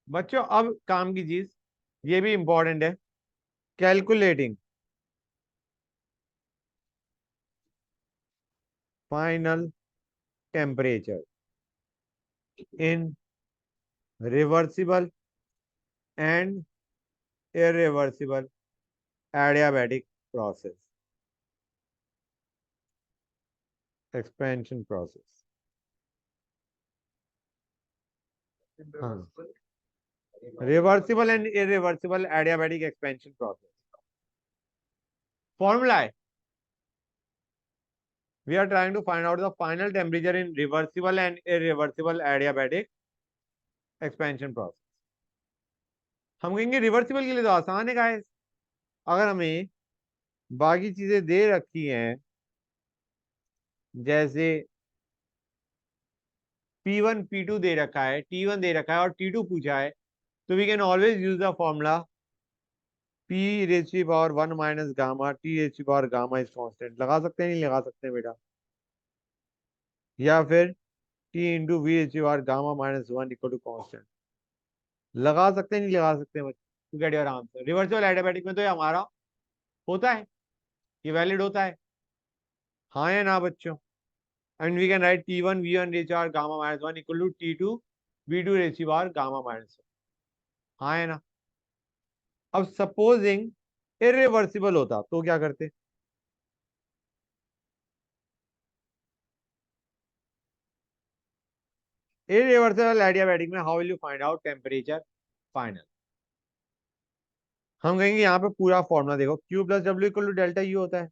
बच्चों अब काम की चीज, ये भी इंपॉर्टेंट है. Calculating final temperature in reversible and irreversible adiabatic process, expansion process. हाँ, reversible and irreversible adiabatic expansion process. Formula है, we are trying to find out the final temperature in reversible and irreversible adiabatic expansion process. हम कहेंगे reversible के लिए तो आसान है guys, अगर हमें बाकी चीजें दे रखी हैं जैसे P1 P2 दे रखा है, T1 दे रखा है और T2 पूछा है, तो we can always use the formula P raise to power 1 minus gamma T raise to power gamma is constant. लगा सकते हैं नहीं लगा सकते हैं बेटा, या फिर T into V raise to power gamma minus 1 equal to constant. लगा सकते हैं नहीं लगा सकते हैं to get your answer. Reversible adiabatic में तो ये हमारा होता है, ये वैलिड होता है, हाँ या ना बच्चों। And we can write T1 V1 raise to power gamma minus 1 equal to T2 V2 raise to power gamma minus 1, हाँ या ना। अब सपोजिंग इरिवर्सिबल होता तो क्या करते? इरिवर्सिबल एडियाबैटिक में how will you find out temperature final? हम कहेंगे यहाँ पे पूरा फॉर्मूला देखो, Q plus W equal to delta U होता है,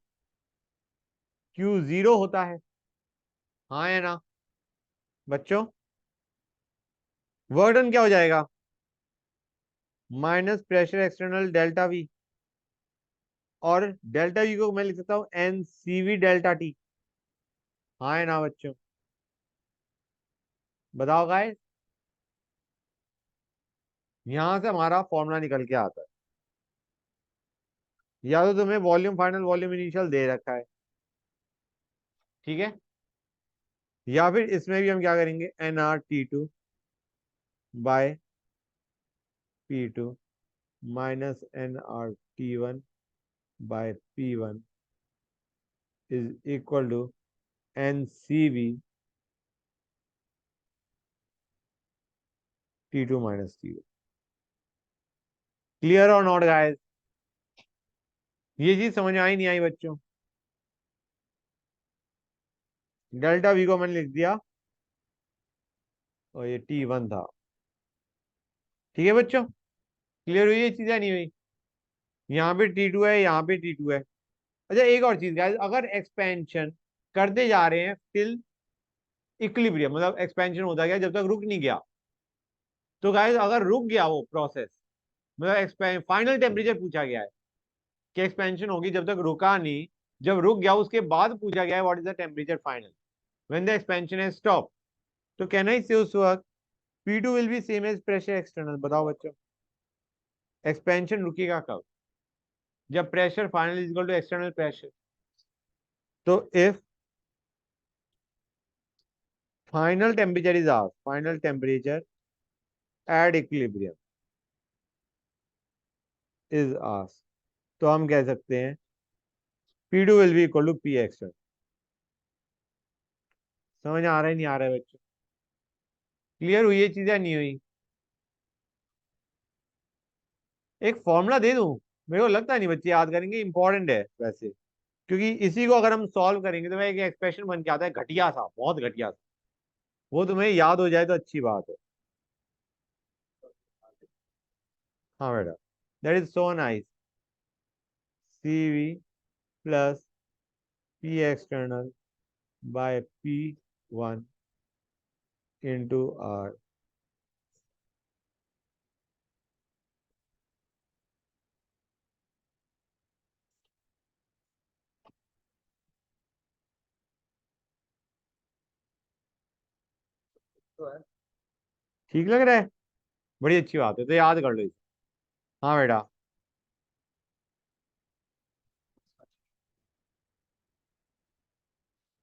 Q 0 होता है, हाँ या ना बच्चों। वर्क डन क्या हो जाएगा? Minus pressure external delta V, और डेल्टा वी को मैं लिख सकता हूं NCV डेल्टा टी, हाँ या ना बच्चों, बताओ गाइस। यहां से हमारा फॉर्मूला निकल के आता है, या तो तुम्हें वॉल्यूम फाइनल वॉल्यूम इनिशियल दे रखा है, ठीक है, या फिर इसमें भी हम क्या करेंगे nRT2 by P2 minus nRT1 by P1 is equal to NCV T2 minus T1। Clear और नॉट गाइस? ये चीज समझ में आई नहीं आई बच्चों? डेल्टा वी को मैंने लिख दिया और ये T1 था, ठीक है बच्चों। क्लियर हुई ये चीजें नहीं हुई? यहाँ पे T2 है, यहाँ पे T2 है। अच्छा एक और चीज गाइस, अगर एक्सपेंशन करते जा रहे हैं टिल इक्विलिब्रियम, मतलब एक्सपेंशन होता गया जब तक रुक नहीं गया, तो गाइस अगर रुक गया वो प्रोसेस, मतलब फाइनल टेम्परेचर पूछा गया है कि एक्सपेंशन होगी जब तक रुका नहीं, जब रुक गया उसके बाद पूछा गया है what is the temperature final when the expansion has stop, तो कहना ही से उस वक्त P2 will be same as pressure external. बताओ बच्चों, एक्सपेंशन रुकेगा कब? जब pressure final is equal to external pressure. तो if final temperature is asked, final temperature at equilibrium is asked, तो हम कह सकते हैं P2 will be equal to P external. समझ आ रहा है नहीं आ रहा है बच्चों? क्लियर हुई ये चीजें नहीं हुई? एक फॉर्मूला दे दूं, मेरे को लगता नहीं बच्चे याद करेंगे, इंपॉर्टेंट है वैसे, क्योंकि इसी को अगर हम सॉल्व करेंगे तो एक एक्सप्रेशन बन के आता है घटिया सा, बहुत घटिया सा, वो तुम्हें याद हो जाए तो अच्छी बात है। हाँ बेटा, that is so nice. CV plus P external by P1 into R। तो है ठीक लग रहा है? बड़ी अच्छी बात है, तो याद कर लो इसे। हाँ बेटा,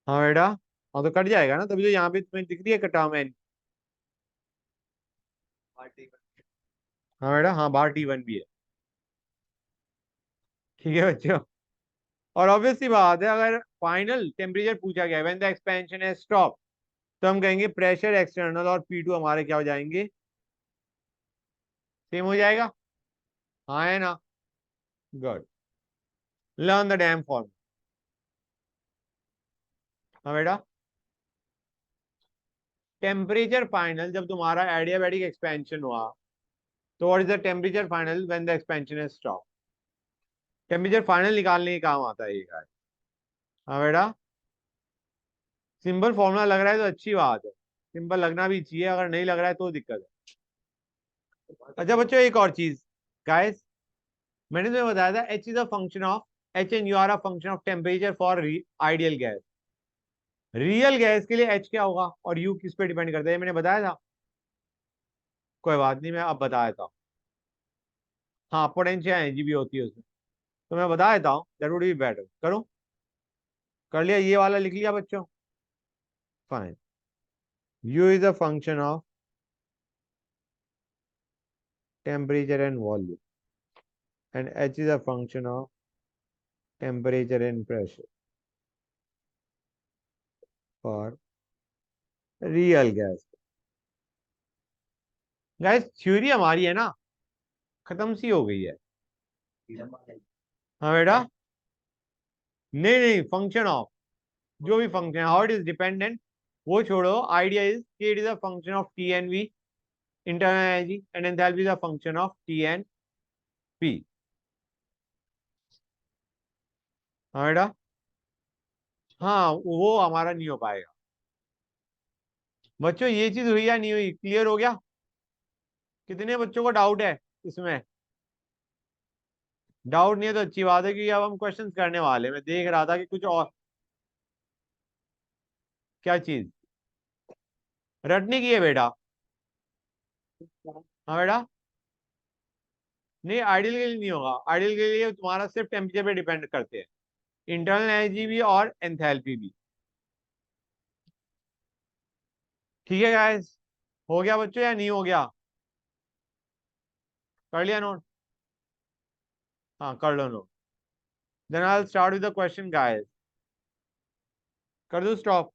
हाँ बेटा, हाँ तो कट जाएगा ना, तभी तो यहाँ पे तुम्हें दिख रही है कटा में। पार्टी हाँ बेटा, हाँ बाहर T1 भी है, ठीक है बच्चों। और ऑब्वियसली बात है, अगर फाइनल टेम्परेचर पूछा गया व्हेन द एक्सपेंशन है स्टॉप, तो हम कहेंगे प्रेशर एक्सटर्नल और P2 हमारे क्या हो जाएंगे? सेम हो जाएगा, हाँ है ना? Good, learn the dam form. हाँ बेटा, टेम्परेचर फाइनल जब तुम्हारा एडियाबैटिक एक्सपेंशन हुआ, तो what is the temperature final when the expansion है स्टॉप? टेम्परेचर फाइनल निकालने के काम आता है ये गाइस। हाँ बेटा, सिंपल फॉर्मूला लग रहा है तो अच्छी बात है, सिंपल लगना भी चाहिए, अगर नहीं लग रहा है तो दिक्कत है। अच्छा बच्चों, एक और चीज गाइस, मैंने तुम्हें बताया था H is a function of, H and U are a function of temperature for ideal gas. Real gas के लिए एच क्या होगा और यू किस पे डिपेंड करता है, ये मैंने बताया था। कोई बात नहीं, मैं अब बता देता हूँ। हाँ, पोटेंशियल एनर्जी भी होती है उसमें, तो मैं बता देता हूँ, दैट वुड बी बेटर। करूँ? कर लिया, ये वाला लिख लिया बच्चों? Fine. You is a function of temperature and volume, and H is a function of temperature and pressure for real gas। Gas theory हमारी है ना, खत्म सी हो गई है। हाँ बेटा, नहीं नहीं, फंक्शन ऑफ, जो भी function, how it is dependent वो छोड़ो, आइडिया इज कि it is a function of T and V, internal energy, and enthalpy is a function of T and P. हाँ बेटा, हाँ वो हमारा नहीं हो पाएगा। बच्चों ये चीज हुई या नहीं हुई, क्लियर हो गया? कितने बच्चों को डाउट है इसमें? डाउट नहीं है तो अच्छी बात है, क्योंकि अब हम क्वेश्चंस करने वाले हैं। मैं देख रहा था कि कुछ और, क्या चीज रटने की है बेटा? हाँ बेटा, नहीं आइडियल के लिए नहीं होगा, आइडियल के लिए तुम्हारा सिर्फ टेम्परेचर पे डिपेंड करते हैं, इंटरनल एनर्जी भी और एंथैल्पी भी। ठीक है गाइस, हो गया बच्चों या नहीं हो गया? कर लिया नोट? हाँ कर लो note. Then I will start with the question guys. कर दो स्टॉप?